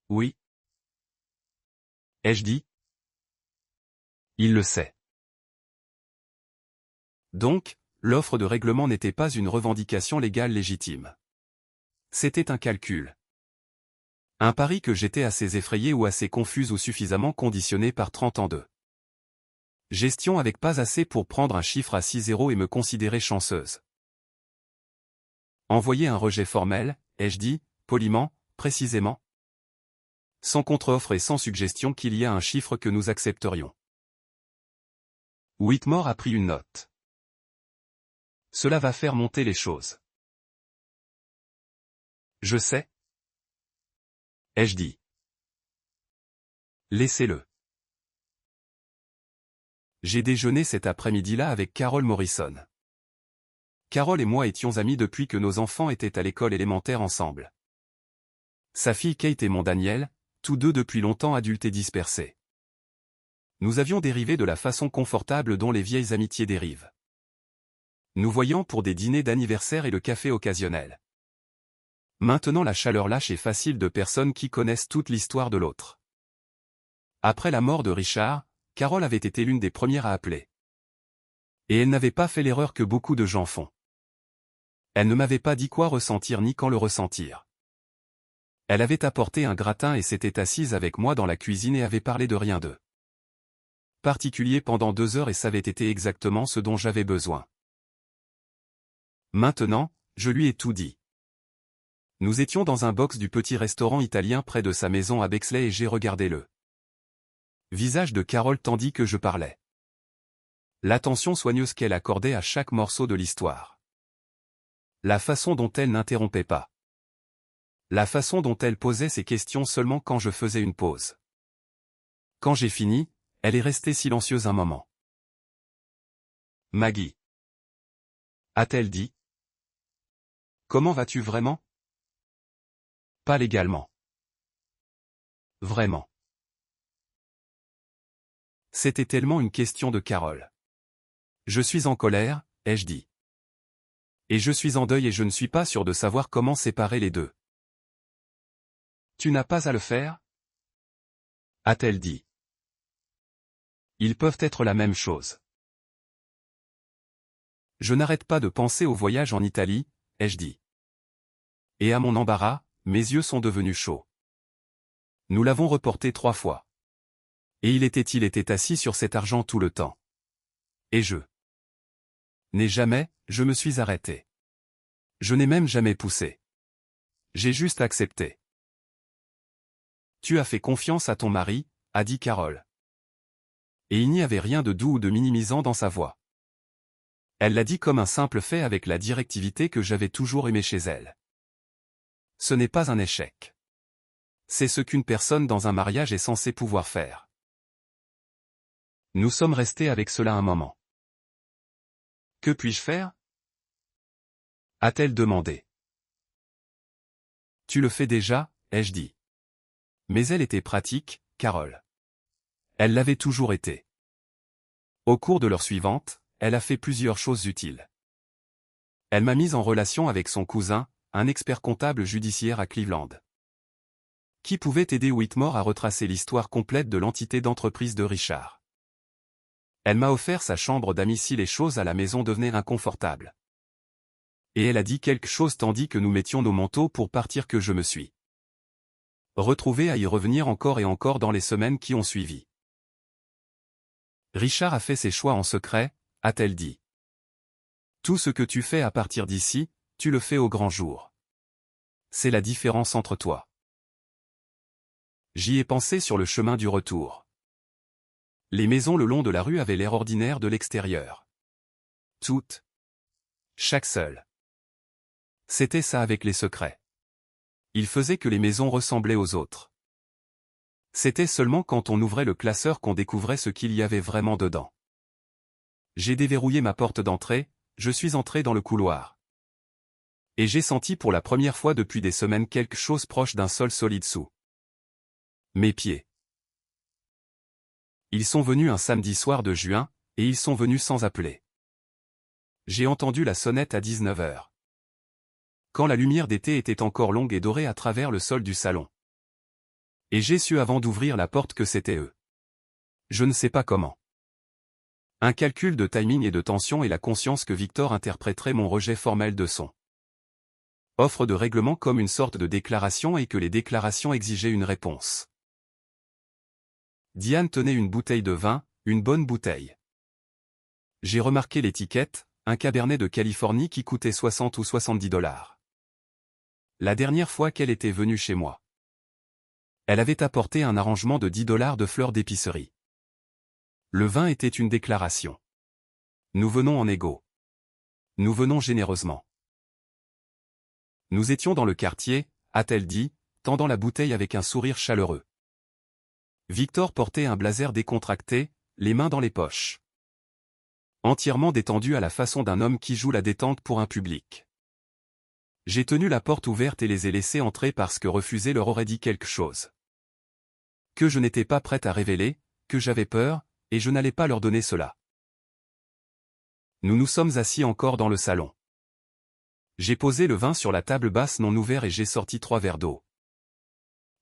A: Oui. Ai-je dit? Il le sait. Donc, l'offre de règlement n'était pas une revendication légale légitime. C'était un calcul. Un pari que j'étais assez effrayé ou assez confus ou suffisamment conditionné par 30 ans de gestion avec pas assez pour prendre un chiffre à 6 0 et me considérer chanceuse. Envoyer un rejet formel, ai-je dit, poliment, précisément? Sans contre-offre et sans suggestion qu'il y a un chiffre que nous accepterions. Whitmore a pris une note. Cela va faire monter les choses. Je sais. Ai-je dit. Laissez-le. J'ai déjeuné cet après-midi-là avec Carol Morrison. Carol et moi étions amis depuis que nos enfants étaient à l'école élémentaire ensemble. Sa fille Kate et mon Daniel, tous deux depuis longtemps adultes et dispersés. Nous avions dérivé de la façon confortable dont les vieilles amitiés dérivent. Nous voyions pour des dîners d'anniversaire et le café occasionnel. Maintenant la chaleur lâche et facile de personnes qui connaissent toute l'histoire de l'autre. Après la mort de Richard, Carol avait été l'une des premières à appeler. Et elle n'avait pas fait l'erreur que beaucoup de gens font. Elle ne m'avait pas dit quoi ressentir ni quand le ressentir. Elle avait apporté un gratin et s'était assise avec moi dans la cuisine et avait parlé de rien de particulier pendant 2 heures et ça avait été exactement ce dont j'avais besoin. Maintenant, je lui ai tout dit. Nous étions dans un box du petit restaurant italien près de sa maison à Bexley et j'ai regardé le visage de Carol tandis que je parlais. L'attention soigneuse qu'elle accordait à chaque morceau de l'histoire. La façon dont elle n'interrompait pas. La façon dont elle posait ses questions seulement quand je faisais une pause. Quand j'ai fini, elle est restée silencieuse un moment. Maggie. A-t-elle dit? Comment vas-tu vraiment? Pas légalement. Vraiment. C'était tellement une question de Carol. Je suis en colère, ai-je dit. Et je suis en deuil et je ne suis pas sûr de savoir comment séparer les deux. Tu n'as pas à le faire? A-t-elle dit. Ils peuvent être la même chose. Je n'arrête pas de penser au voyage en Italie, ai-je dit. Et à mon embarras, mes yeux sont devenus chauds. Nous l'avons reporté 3 fois. Et il était assis sur cet argent tout le temps. Et je n'ai jamais, je me suis arrêté. Je n'ai même jamais poussé. J'ai juste accepté. Tu as fait confiance à ton mari, a dit Carol. Et il n'y avait rien de doux ou de minimisant dans sa voix. Elle l'a dit comme un simple fait avec la directivité que j'avais toujours aimée chez elle. Ce n'est pas un échec. C'est ce qu'une personne dans un mariage est censée pouvoir faire. Nous sommes restés avec cela un moment. Que puis-je faire? A-t-elle demandé. Tu le fais déjà, ai-je dit. Mais elle était pratique, Carol. Elle l'avait toujours été. Au cours de l'heure suivante, elle a fait plusieurs choses utiles. Elle m'a mise en relation avec son cousin, un expert comptable judiciaire à Cleveland, qui pouvait aider Whitmore à retracer l'histoire complète de l'entité d'entreprise de Richard. Elle m'a offert sa chambre d'amis si les choses à la maison devenaient inconfortables. Et elle a dit quelque chose tandis que nous mettions nos manteaux pour partir que je me suis retrouvé à y revenir encore et encore dans les semaines qui ont suivi. Richard a fait ses choix en secret, a-t-elle dit. Tout ce que tu fais à partir d'ici, tu le fais au grand jour. C'est la différence entre toi. J'y ai pensé sur le chemin du retour. Les maisons le long de la rue avaient l'air ordinaire de l'extérieur. Toutes. Chaque seule. C'était ça avec les secrets. Il faisait que les maisons ressemblaient aux autres. C'était seulement quand on ouvrait le classeur qu'on découvrait ce qu'il y avait vraiment dedans. J'ai déverrouillé ma porte d'entrée, je suis entré dans le couloir. Et j'ai senti pour la première fois depuis des semaines quelque chose proche d'un sol solide sous mes pieds. Ils sont venus un samedi soir de juin, et ils sont venus sans appeler. J'ai entendu la sonnette à 19 h. Quand la lumière d'été était encore longue et dorée à travers le sol du salon. Et j'ai su avant d'ouvrir la porte que c'était eux. Je ne sais pas comment. Un calcul de timing et de tension et la conscience que Victor interpréterait mon rejet formel de son offre de règlement comme une sorte de déclaration et que les déclarations exigeaient une réponse. Diane tenait une bouteille de vin, une bonne bouteille. J'ai remarqué l'étiquette, un Cabernet de Californie qui coûtait 60 ou 70 $. La dernière fois qu'elle était venue chez moi, elle avait apporté un arrangement de 10 $ de fleurs d'épicerie. Le vin était une déclaration. Nous venons en égaux. Nous venons généreusement. Nous étions dans le quartier, a-t-elle dit, tendant la bouteille avec un sourire chaleureux. Victor portait un blazer décontracté, les mains dans les poches. Entièrement détendu à la façon d'un homme qui joue la détente pour un public. J'ai tenu la porte ouverte et les ai laissés entrer parce que refuser leur aurait dit quelque chose. Que je n'étais pas prête à révéler, que j'avais peur, et je n'allais pas leur donner cela. Nous nous sommes assis encore dans le salon. J'ai posé le vin sur la table basse non ouverte et j'ai sorti 3 verres d'eau.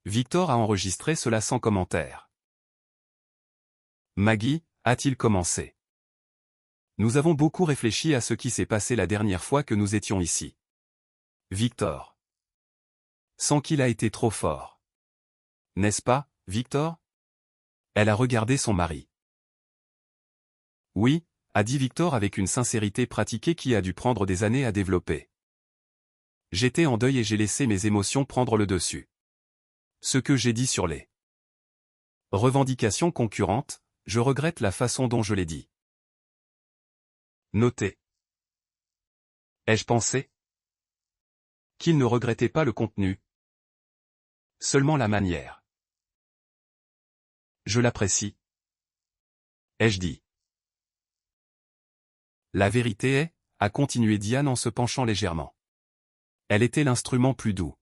A: Victor a enregistré cela sans commentaire. Maggie, a-t-il commencé. Nous avons beaucoup réfléchi à ce qui s'est passé la dernière fois que nous étions ici. Victor. Sans qu'il a été trop fort. N'est-ce pas, Victor? Elle a regardé son mari. Oui, a dit Victor avec une sincérité pratiquée qui a dû prendre des années à développer. J'étais en deuil et j'ai laissé mes émotions prendre le dessus. Ce que j'ai dit sur les revendications concurrentes, je regrette la façon dont je l'ai dit. Notez. Ai-je pensé qu'il ne regrettait pas le contenu, seulement la manière. Je l'apprécie. Ai-je dit. La vérité est, a continué Diane en se penchant légèrement. Elle était l'instrument plus doux.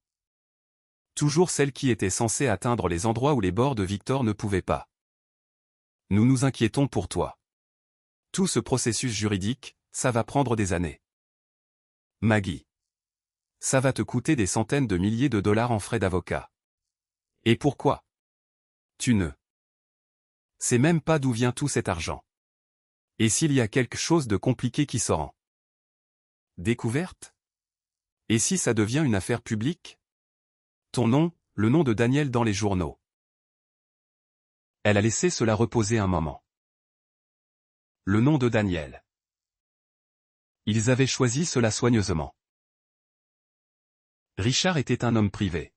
A: Toujours celle qui était censée atteindre les endroits où les bords de Victor ne pouvaient pas. Nous nous inquiétons pour toi. Tout ce processus juridique, ça va prendre des années. Maggie. Ça va te coûter des centaines de milliers de dollars en frais d'avocat. Et pourquoi? Tu ne sais même pas d'où vient tout cet argent. Et s'il y a quelque chose de compliqué qui sort en découverte? Et si ça devient une affaire publique? Ton nom, le nom de Daniel dans les journaux. Elle a laissé cela reposer un moment. Le nom de Daniel. Ils avaient choisi cela soigneusement. Richard était un homme privé.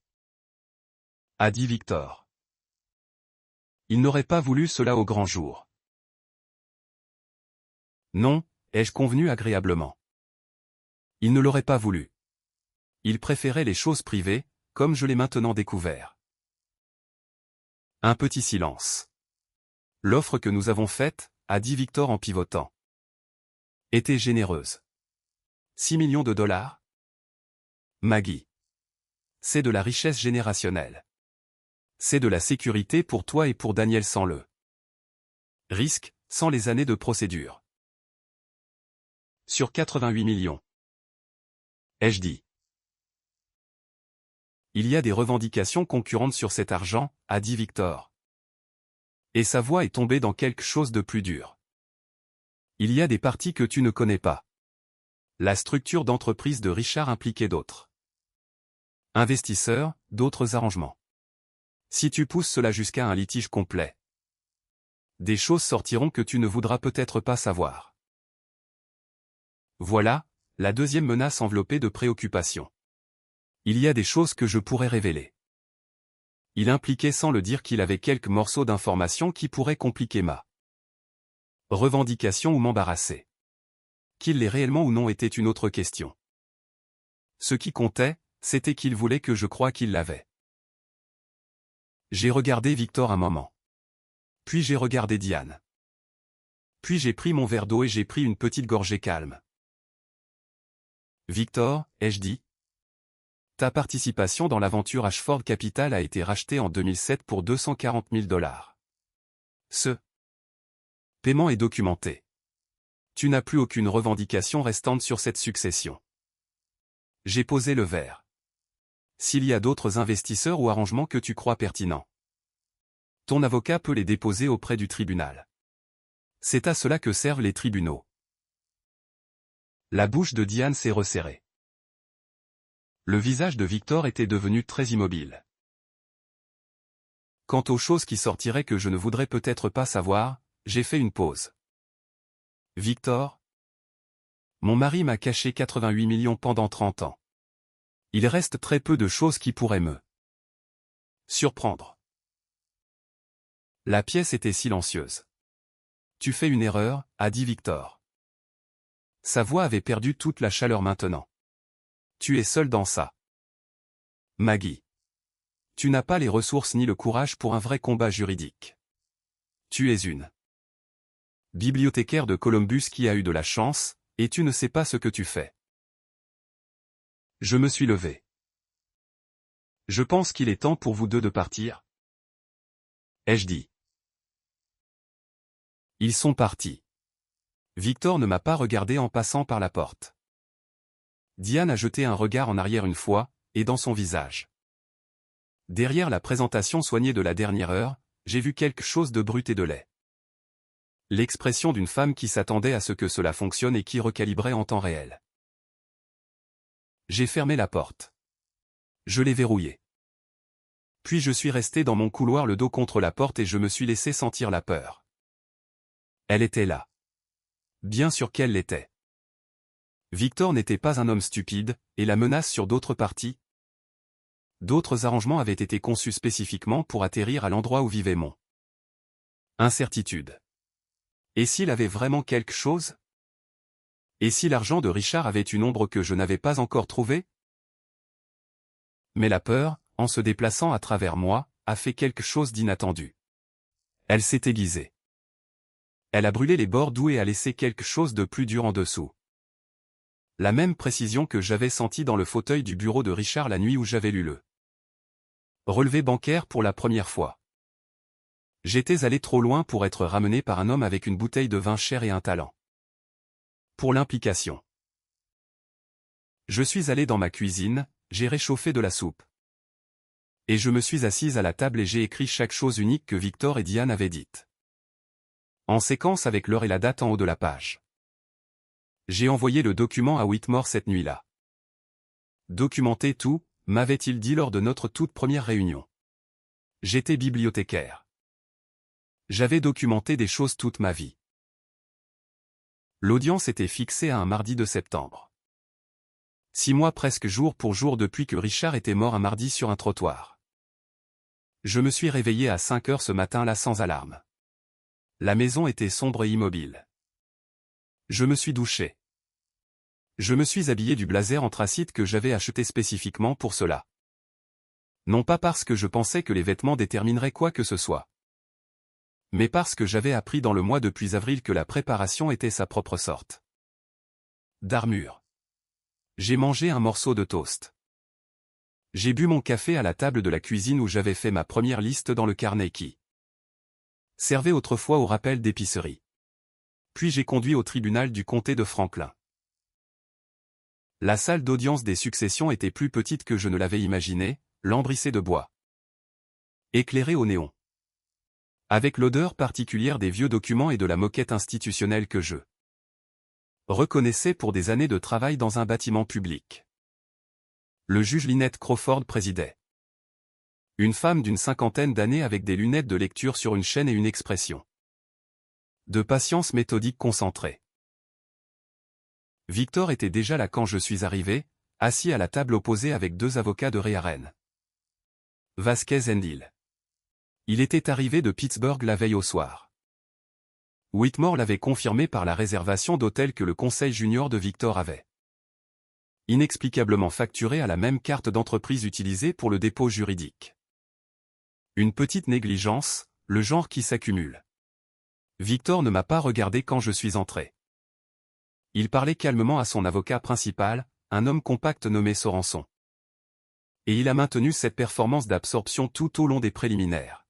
A: A dit Victor. Il n'aurait pas voulu cela au grand jour. Non, ai-je convenu agréablement. Il ne l'aurait pas voulu. Il préférait les choses privées, comme je l'ai maintenant découvert. Un petit silence. L'offre que nous avons faite, a dit Victor en pivotant, était généreuse. 6 millions de dollars? Maggie. C'est de la richesse générationnelle. C'est de la sécurité pour toi et pour Daniel sans le risque, sans les années de procédure. Sur 88 millions. Ai-je dit. Il y a des revendications concurrentes sur cet argent, a dit Victor. Et sa voix est tombée dans quelque chose de plus dur. Il y a des parties que tu ne connais pas. La structure d'entreprise de Richard impliquait d'autres investisseurs, d'autres arrangements. Si tu pousses cela jusqu'à un litige complet, des choses sortiront que tu ne voudras peut-être pas savoir. Voilà, la deuxième menace enveloppée de préoccupation. Il y a des choses que je pourrais révéler. Il impliquait sans le dire qu'il avait quelques morceaux d'informations qui pourraient compliquer ma revendication ou m'embarrasser. Qu'il l'ait réellement ou non était une autre question. Ce qui comptait, c'était qu'il voulait que je croie qu'il l'avait. J'ai regardé Victor un moment. Puis j'ai regardé Diane. Puis j'ai pris mon verre d'eau et j'ai pris une petite gorgée calme. Victor, ai-je dit. Ta participation dans l'aventure Ashford Capital a été rachetée en 2007 pour 240 000 $. Ce paiement est documenté. Tu n'as plus aucune revendication restante sur cette succession. J'ai posé le verre. S'il y a d'autres investisseurs ou arrangements que tu crois pertinents, Ton avocat peut les déposer auprès du tribunal. C'est à cela que servent les tribunaux. La bouche de Diane s'est resserrée. Le visage de Victor était devenu très immobile. Quant aux choses qui sortiraient que je ne voudrais peut-être pas savoir, j'ai fait une pause. Victor? Mon mari m'a caché 88 millions pendant 30 ans. Il reste très peu de choses qui pourraient me surprendre. La pièce était silencieuse. Tu fais une erreur, a dit Victor. Sa voix avait perdu toute la chaleur maintenant. Tu es seul dans ça. Maggie. Tu n'as pas les ressources ni le courage pour un vrai combat juridique. Tu es une bibliothécaire de Columbus qui a eu de la chance, et tu ne sais pas ce que tu fais. Je me suis levé. Je pense qu'il est temps pour vous deux de partir. Ai-je dit. Ils sont partis. Victor ne m'a pas regardé en passant par la porte. Diane a jeté un regard en arrière une fois, et dans son visage. Derrière la présentation soignée de la dernière heure, j'ai vu quelque chose de brut et de laid. L'expression d'une femme qui s'attendait à ce que cela fonctionne et qui recalibrait en temps réel. J'ai fermé la porte. Je l'ai verrouillée. Puis je suis resté dans mon couloir le dos contre la porte et je me suis laissé sentir la peur. Elle était là. Bien sûr qu'elle l'était. Victor n'était pas un homme stupide, et la menace sur d'autres parties. D'autres arrangements avaient été conçus spécifiquement pour atterrir à l'endroit où vivait mon incertitude. Et s'il avait vraiment quelque chose? Et si l'argent de Richard avait une ombre que je n'avais pas encore trouvée? Mais la peur, en se déplaçant à travers moi, a fait quelque chose d'inattendu. Elle s'est aiguisée. Elle a brûlé les bords doux et a laissé quelque chose de plus dur en dessous. La même précision que j'avais sentie dans le fauteuil du bureau de Richard la nuit où j'avais lu le relevé bancaire pour la première fois. J'étais allé trop loin pour être ramené par un homme avec une bouteille de vin cher et un talent. Pour l'implication. Je suis allé dans ma cuisine, j'ai réchauffé de la soupe. Et je me suis assise à la table et j'ai écrit chaque chose unique que Victor et Diane avaient dite. En séquence avec l'heure et la date en haut de la page. J'ai envoyé le document à Whitmore cette nuit-là. Documenter tout, m'avait-il dit lors de notre toute première réunion. J'étais bibliothécaire. J'avais documenté des choses toute ma vie. L'audience était fixée à un mardi de septembre. 6 mois presque jour pour jour depuis que Richard était mort un mardi sur un trottoir. Je me suis réveillé à 5 heures ce matin-là sans alarme. La maison était sombre et immobile. Je me suis douché. Je me suis habillé du blazer anthracite que j'avais acheté spécifiquement pour cela. Non pas parce que je pensais que les vêtements détermineraient quoi que ce soit. Mais parce que j'avais appris dans le mois depuis avril que la préparation était sa propre sorte d'armure. J'ai mangé un morceau de toast. J'ai bu mon café à la table de la cuisine où j'avais fait ma première liste dans le carnet qui servait autrefois au rappel d'épicerie. Puis j'ai conduit au tribunal du comté de Franklin. La salle d'audience des successions était plus petite que je ne l'avais imaginé, lambrissée de bois. Éclairée au néon. Avec l'odeur particulière des vieux documents et de la moquette institutionnelle que je reconnaissais pour des années de travail dans un bâtiment public. Le juge Lynette Crawford présidait. Une femme d'une 50aine d'années avec des lunettes de lecture sur une chaîne et une expression de patience méthodique concentrée. Victor était déjà là quand je suis arrivé, assis à la table opposée avec 2 avocats de Rearen. Vasquez and Hill. Il était arrivé de Pittsburgh la veille au soir. Whitmore l'avait confirmé par la réservation d'hôtel que le conseil junior de Victor avait inexplicablement facturé à la même carte d'entreprise utilisée pour le dépôt juridique. Une petite négligence, le genre qui s'accumule. Victor ne m'a pas regardé quand je suis entré. Il parlait calmement à son avocat principal, un homme compact nommé Sorenson. Et il a maintenu cette performance d'absorption tout au long des préliminaires.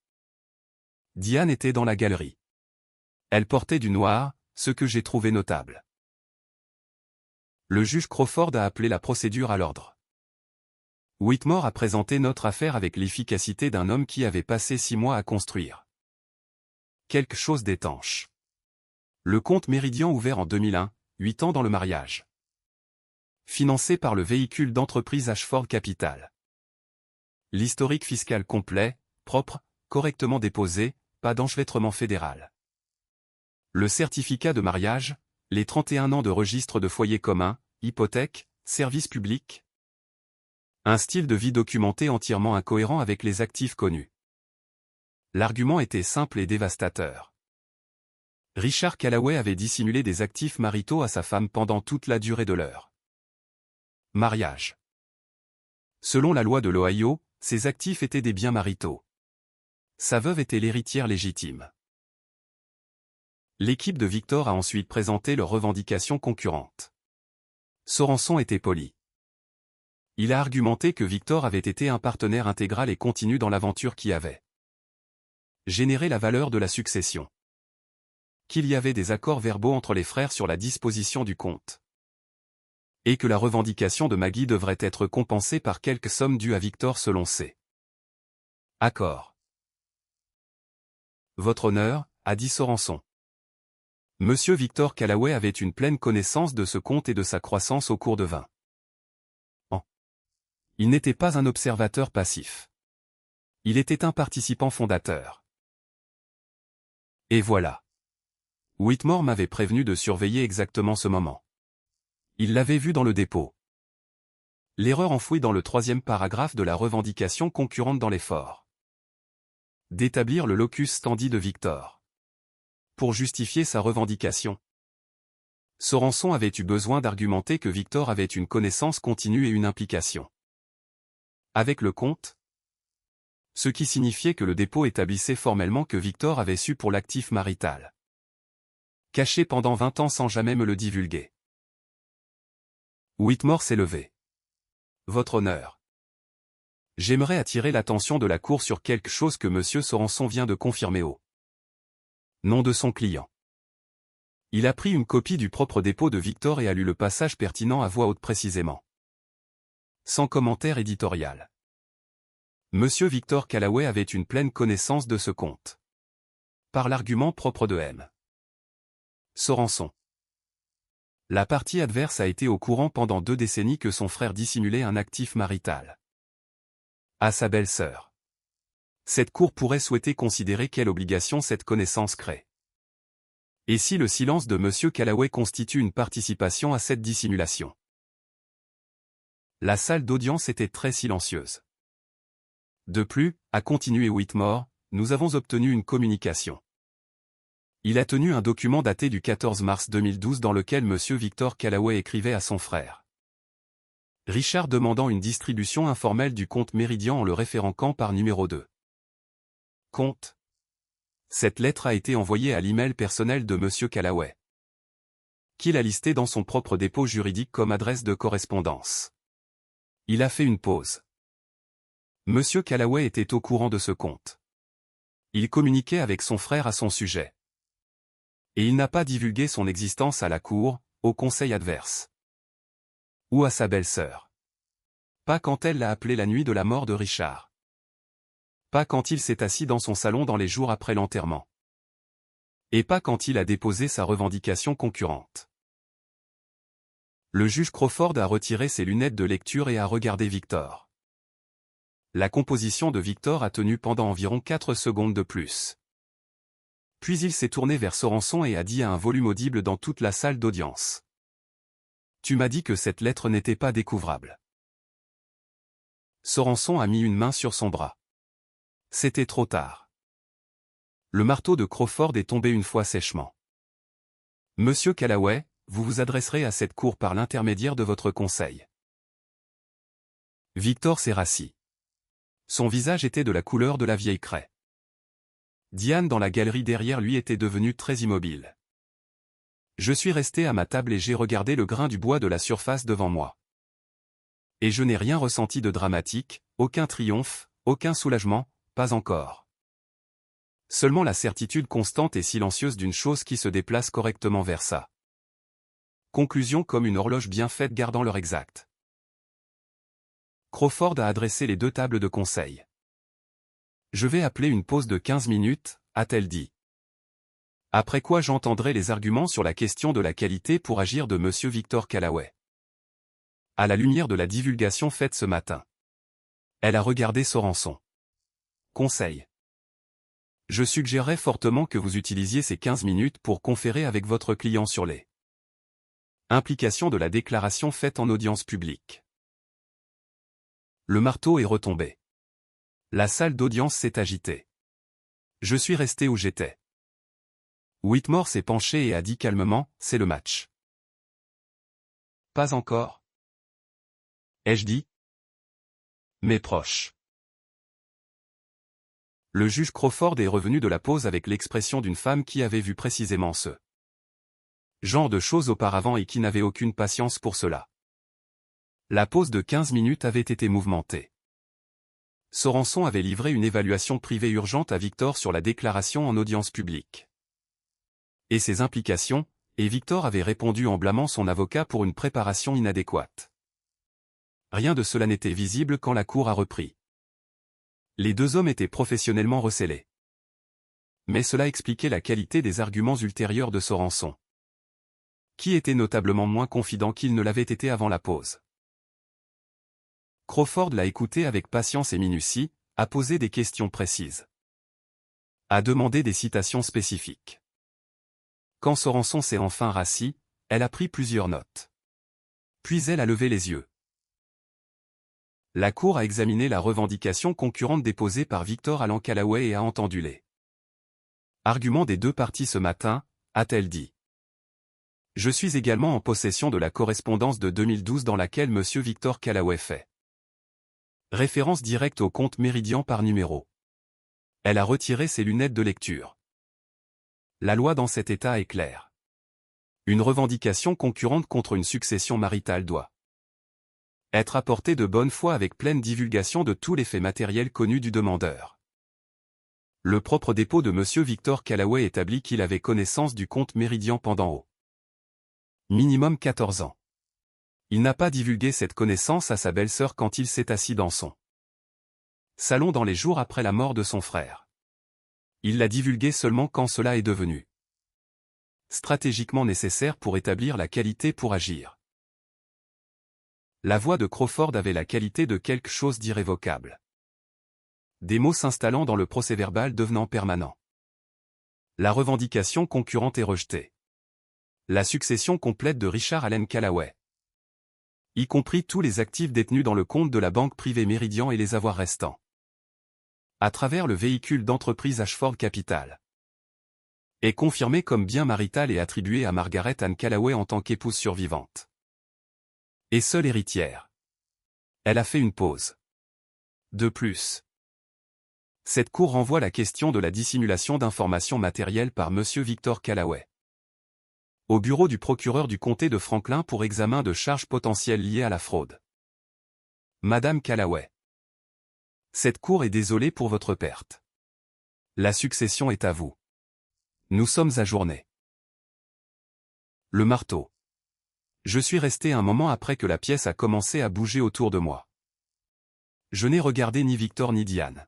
A: Diane était dans la galerie. Elle portait du noir, ce que j'ai trouvé notable. Le juge Crawford a appelé la procédure à l'ordre. Whitmore a présenté notre affaire avec l'efficacité d'un homme qui avait passé 6 mois à construire quelque chose d'étanche. Le compte Méridian ouvert en 2001, 8 ans dans le mariage. Financé par le véhicule d'entreprise Ashford Capital. L'historique fiscal complet, propre, correctement déposé, pas d'enchevêtrement fédéral. Le certificat de mariage, les 31 ans de registre de foyer commun, hypothèque, service public. Un style de vie documenté entièrement incohérent avec les actifs connus. L'argument était simple et dévastateur. Richard Callaway avait dissimulé des actifs maritaux à sa femme pendant toute la durée de leur mariage. Selon la loi de l'Ohio, ces actifs étaient des biens maritaux. Sa veuve était l'héritière légitime. L'équipe de Victor a ensuite présenté leurs revendications concurrentes. Sorenson était poli. Il a argumenté que Victor avait été un partenaire intégral et continu dans l'aventure qui avait généré la valeur de la succession. Qu'il y avait des accords verbaux entre les frères sur la disposition du compte. Et que la revendication de Maggie devrait être compensée par quelques sommes dues à Victor selon ses accords. Votre honneur, a dit Sorenson. Monsieur Victor Callaway avait une pleine connaissance de ce compte et de sa croissance au cours de 20 ans. Il n'était pas un observateur passif. Il était un participant fondateur. Et voilà. Whitmore m'avait prévenu de surveiller exactement ce moment. Il l'avait vu dans le dépôt. L'erreur enfouie dans le 3e paragraphe de la revendication concurrente dans l'effort d'établir le locus standi de Victor. Pour justifier sa revendication, Sorenson avait eu besoin d'argumenter que Victor avait une connaissance continue et une implication avec le compte, ce qui signifiait que le dépôt établissait formellement que Victor avait su pour l'actif marital. Caché pendant 20 ans sans jamais me le divulguer. Whitmore s'est levé. Votre honneur. J'aimerais attirer l'attention de la Cour sur quelque chose que monsieur Sorenson vient de confirmer au nom de son client. Il a pris une copie du propre dépôt de Victor et a lu le passage pertinent à voix haute précisément. Sans commentaire éditorial. Monsieur Victor Callaway avait une pleine connaissance de ce compte. Par l'argument propre de M. Sorenson. La partie adverse a été au courant pendant 2 décennies que son frère dissimulait un actif marital à sa belle-sœur. Cette cour pourrait souhaiter considérer quelle obligation cette connaissance crée. Et si le silence de monsieur Callaway constitue une participation à cette dissimulation? La salle d'audience était très silencieuse. De plus, a continué Whitmore, nous avons obtenu une communication. Il a tenu un document daté du 14 mars 2012 dans lequel monsieur Victor Callaway écrivait à son frère Richard demandant une distribution informelle du compte Méridian en le référenquant par numéro 2. Compte. Cette lettre a été envoyée à l'email personnel de monsieur Callaway, qu'il a listé dans son propre dépôt juridique comme adresse de correspondance. Il a fait une pause. Monsieur Callaway était au courant de ce compte. Il communiquait avec son frère à son sujet. Et il n'a pas divulgué son existence à la cour, au conseil adverse. Ou à sa belle-sœur. Pas quand elle l'a appelé la nuit de la mort de Richard. Pas quand il s'est assis dans son salon dans les jours après l'enterrement. Et pas quand il a déposé sa revendication concurrente. Le juge Crawford a retiré ses lunettes de lecture et a regardé Victor. La composition de Victor a tenu pendant environ 4 secondes de plus. Puis il s'est tourné vers Sorenson et a dit à un volume audible dans toute la salle d'audience. Tu m'as dit que cette lettre n'était pas découvrable. Sorenson a mis une main sur son bras. C'était trop tard. Le marteau de Crawford est tombé une fois sèchement. Monsieur Callaway, vous vous adresserez à cette cour par l'intermédiaire de votre conseil. Victor s'est rassis. Son visage était de la couleur de la vieille craie. Diane dans la galerie derrière lui était devenue très immobile. Je suis resté à ma table et j'ai regardé le grain du bois de la surface devant moi. Et je n'ai rien ressenti de dramatique, aucun triomphe, aucun soulagement, pas encore. Seulement la certitude constante et silencieuse d'une chose qui se déplace correctement vers ça. Conclusion comme une horloge bien faite gardant l'heure exacte. Crawford a adressé les 2 tables de conseil. Je vais appeler une pause de 15 minutes, a-t-elle dit. Après quoi j'entendrai les arguments sur la question de la qualité pour agir de M. Victor Callaway. À la lumière de la divulgation faite ce matin. Elle a regardé Sorenson. Conseil. Je suggérerais fortement que vous utilisiez ces 15 minutes pour conférer avec votre client sur les implications de la déclaration faite en audience publique. Le marteau est retombé. La salle d'audience s'est agitée. Je suis resté où j'étais. Whitmore s'est penché et a dit calmement, c'est le match. Pas encore. Ai-je dit? Mes proches. Le juge Crawford est revenu de la pause avec l'expression d'une femme qui avait vu précisément ce genre de choses auparavant et qui n'avait aucune patience pour cela. La pause de 15 minutes avait été mouvementée. Sorenson avait livré une évaluation privée urgente à Victor sur la déclaration en audience publique. Et ses implications, et Victor avait répondu en blâmant son avocat pour une préparation inadéquate. Rien de cela n'était visible quand la cour a repris. Les 2 hommes étaient professionnellement recélés. Mais cela expliquait la qualité des arguments ultérieurs de Sorenson, qui était notablement moins confident qu'il ne l'avait été avant la pause. Crawford l'a écouté avec patience et minutie, a posé des questions précises, a demandé des citations spécifiques. Quand Sorenson s'est enfin rassis, elle a pris plusieurs notes. Puis elle a levé les yeux. La Cour a examiné la revendication concurrente déposée par Victor Allan Callaway et a entendu les arguments des 2 parties ce matin, a-t-elle dit. Je suis également en possession de la correspondance de 2012 dans laquelle M. Victor Callaway fait référence directe au compte Méridian par numéro. Elle a retiré ses lunettes de lecture. La loi dans cet état est claire. Une revendication concurrente contre une succession maritale doit être apportée de bonne foi avec pleine divulgation de tous les faits matériels connus du demandeur. Le propre dépôt de M. Victor Callaway établit qu'il avait connaissance du compte Méridian pendant au minimum 14 ans. Il n'a pas divulgué cette connaissance à sa belle-sœur quand il s'est assis dans son salon dans les jours après la mort de son frère. Il l'a divulgué seulement quand cela est devenu stratégiquement nécessaire pour établir la qualité pour agir. La voix de Crawford avait la qualité de quelque chose d'irrévocable. Des mots s'installant dans le procès-verbal devenant permanents. La revendication concurrente est rejetée. La succession complète de Richard Allen Callaway, y compris tous les actifs détenus dans le compte de la banque privée Méridian et les avoirs restants, à travers le véhicule d'entreprise Ashford Capital, est confirmé comme bien marital et attribué à Margaret Ann Callaway en tant qu'épouse survivante et seule héritière. Elle a fait une pause. De plus, cette cour renvoie la question de la dissimulation d'informations matérielles par M. Victor Callaway au bureau du procureur du comté de Franklin pour examen de charges potentielles liées à la fraude. Madame Callaway. Cette cour est désolée pour votre perte. La succession est à vous. Nous sommes ajournés. Le marteau. Je suis resté un moment après que la pièce a commencé à bouger autour de moi. Je n'ai regardé ni Victor ni Diane.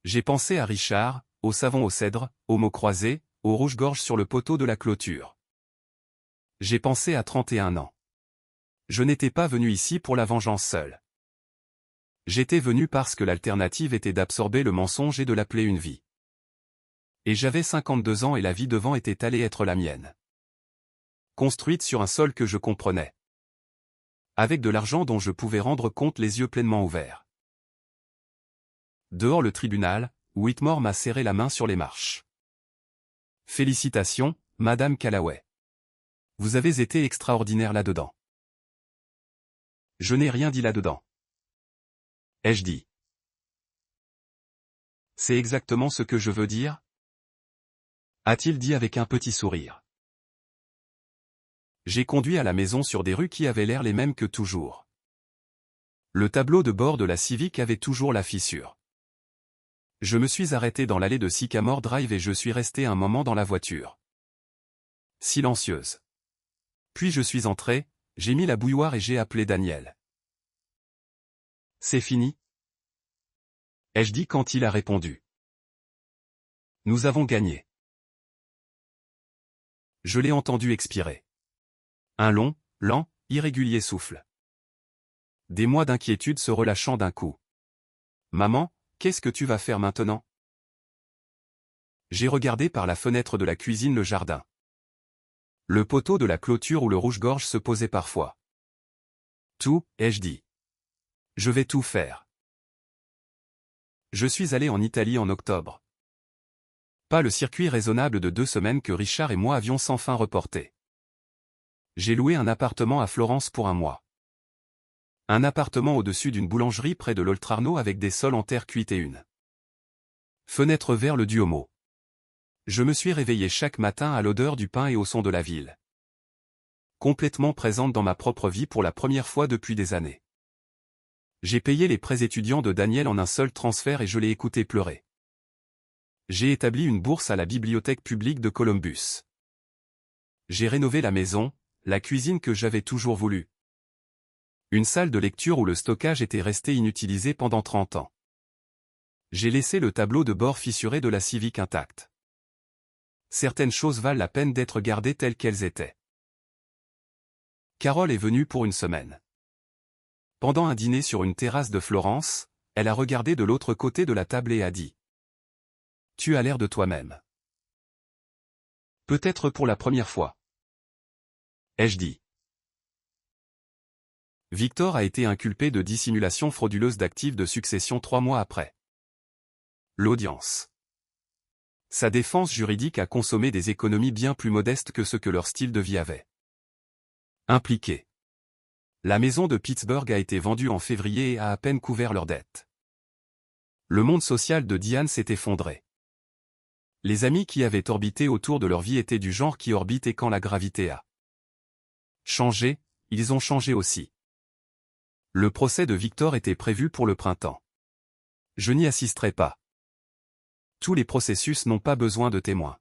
A: J'ai pensé à Richard, au savon au cèdre, aux mots croisés, au rouge-gorge sur le poteau de la clôture. J'ai pensé à 31 ans. Je n'étais pas venu ici pour la vengeance seule. J'étais venu parce que l'alternative était d'absorber le mensonge et de l'appeler une vie. Et j'avais 52 ans et la vie devant était allée être la mienne. Construite sur un sol que je comprenais. Avec de l'argent dont je pouvais rendre compte les yeux pleinement ouverts. Dehors le tribunal, Whitmore m'a serré la main sur les marches. Félicitations, Madame Callaway. Vous avez été extraordinaire là-dedans. Je n'ai rien dit là-dedans. Ai-je dit? C'est exactement ce que je veux dire? A-t-il dit avec un petit sourire. J'ai conduit à la maison sur des rues qui avaient l'air les mêmes que toujours. Le tableau de bord de la Civic avait toujours la fissure. Je me suis arrêté dans l'allée de Sycamore Drive et je suis resté un moment dans la voiture. Silencieuse. Puis je suis entré, j'ai mis la bouilloire et j'ai appelé Daniel. C'est fini? Ai-je dit quand il a répondu. Nous avons gagné. Je l'ai entendu expirer. Un long, lent, irrégulier souffle. Des mois d'inquiétude se relâchant d'un coup. Maman, qu'est-ce que tu vas faire maintenant? J'ai regardé par la fenêtre de la cuisine le jardin. Le poteau de la clôture où le rouge-gorge se posait parfois. Tout, ai-je dit. Je vais tout faire. Je suis allé en Italie en octobre. Pas le circuit raisonnable de 2 semaines que Richard et moi avions sans fin reporté. J'ai loué un appartement à Florence pour 1 mois. Un appartement au-dessus d'une boulangerie près de l'Oltrarno avec des sols en terre cuite et une fenêtre vers le Duomo. Je me suis réveillé chaque matin à l'odeur du pain et au son de la ville. Complètement présente dans ma propre vie pour la première fois depuis des années. J'ai payé les prêts étudiants de Daniel en un seul transfert et je l'ai écouté pleurer. J'ai établi une bourse à la bibliothèque publique de Columbus. J'ai rénové la maison, la cuisine que j'avais toujours voulu. Une salle de lecture où le stockage était resté inutilisé pendant 30 ans. J'ai laissé le tableau de bord fissuré de la Civic intact. Certaines choses valent la peine d'être gardées telles qu'elles étaient. Carole est venue pour 1 semaine. Pendant un dîner sur une terrasse de Florence, elle a regardé de l'autre côté de la table et a dit : « Tu as l'air de toi-même. » Peut-être pour la première fois. Ai-je dit. Victor a été inculpé de dissimulation frauduleuse d'actifs de succession 3 mois après l'audience. Sa défense juridique a consommé des économies bien plus modestes que ce que leur style de vie avait impliqué. La maison de Pittsburgh a été vendue en février et a à peine couvert leurs dettes. Le monde social de Diane s'est effondré. Les amis qui avaient orbité autour de leur vie étaient du genre qui orbite et quand la gravité a changé, ils ont changé aussi. Le procès de Victor était prévu pour le printemps. Je n'y assisterai pas. Tous les processus n'ont pas besoin de témoins.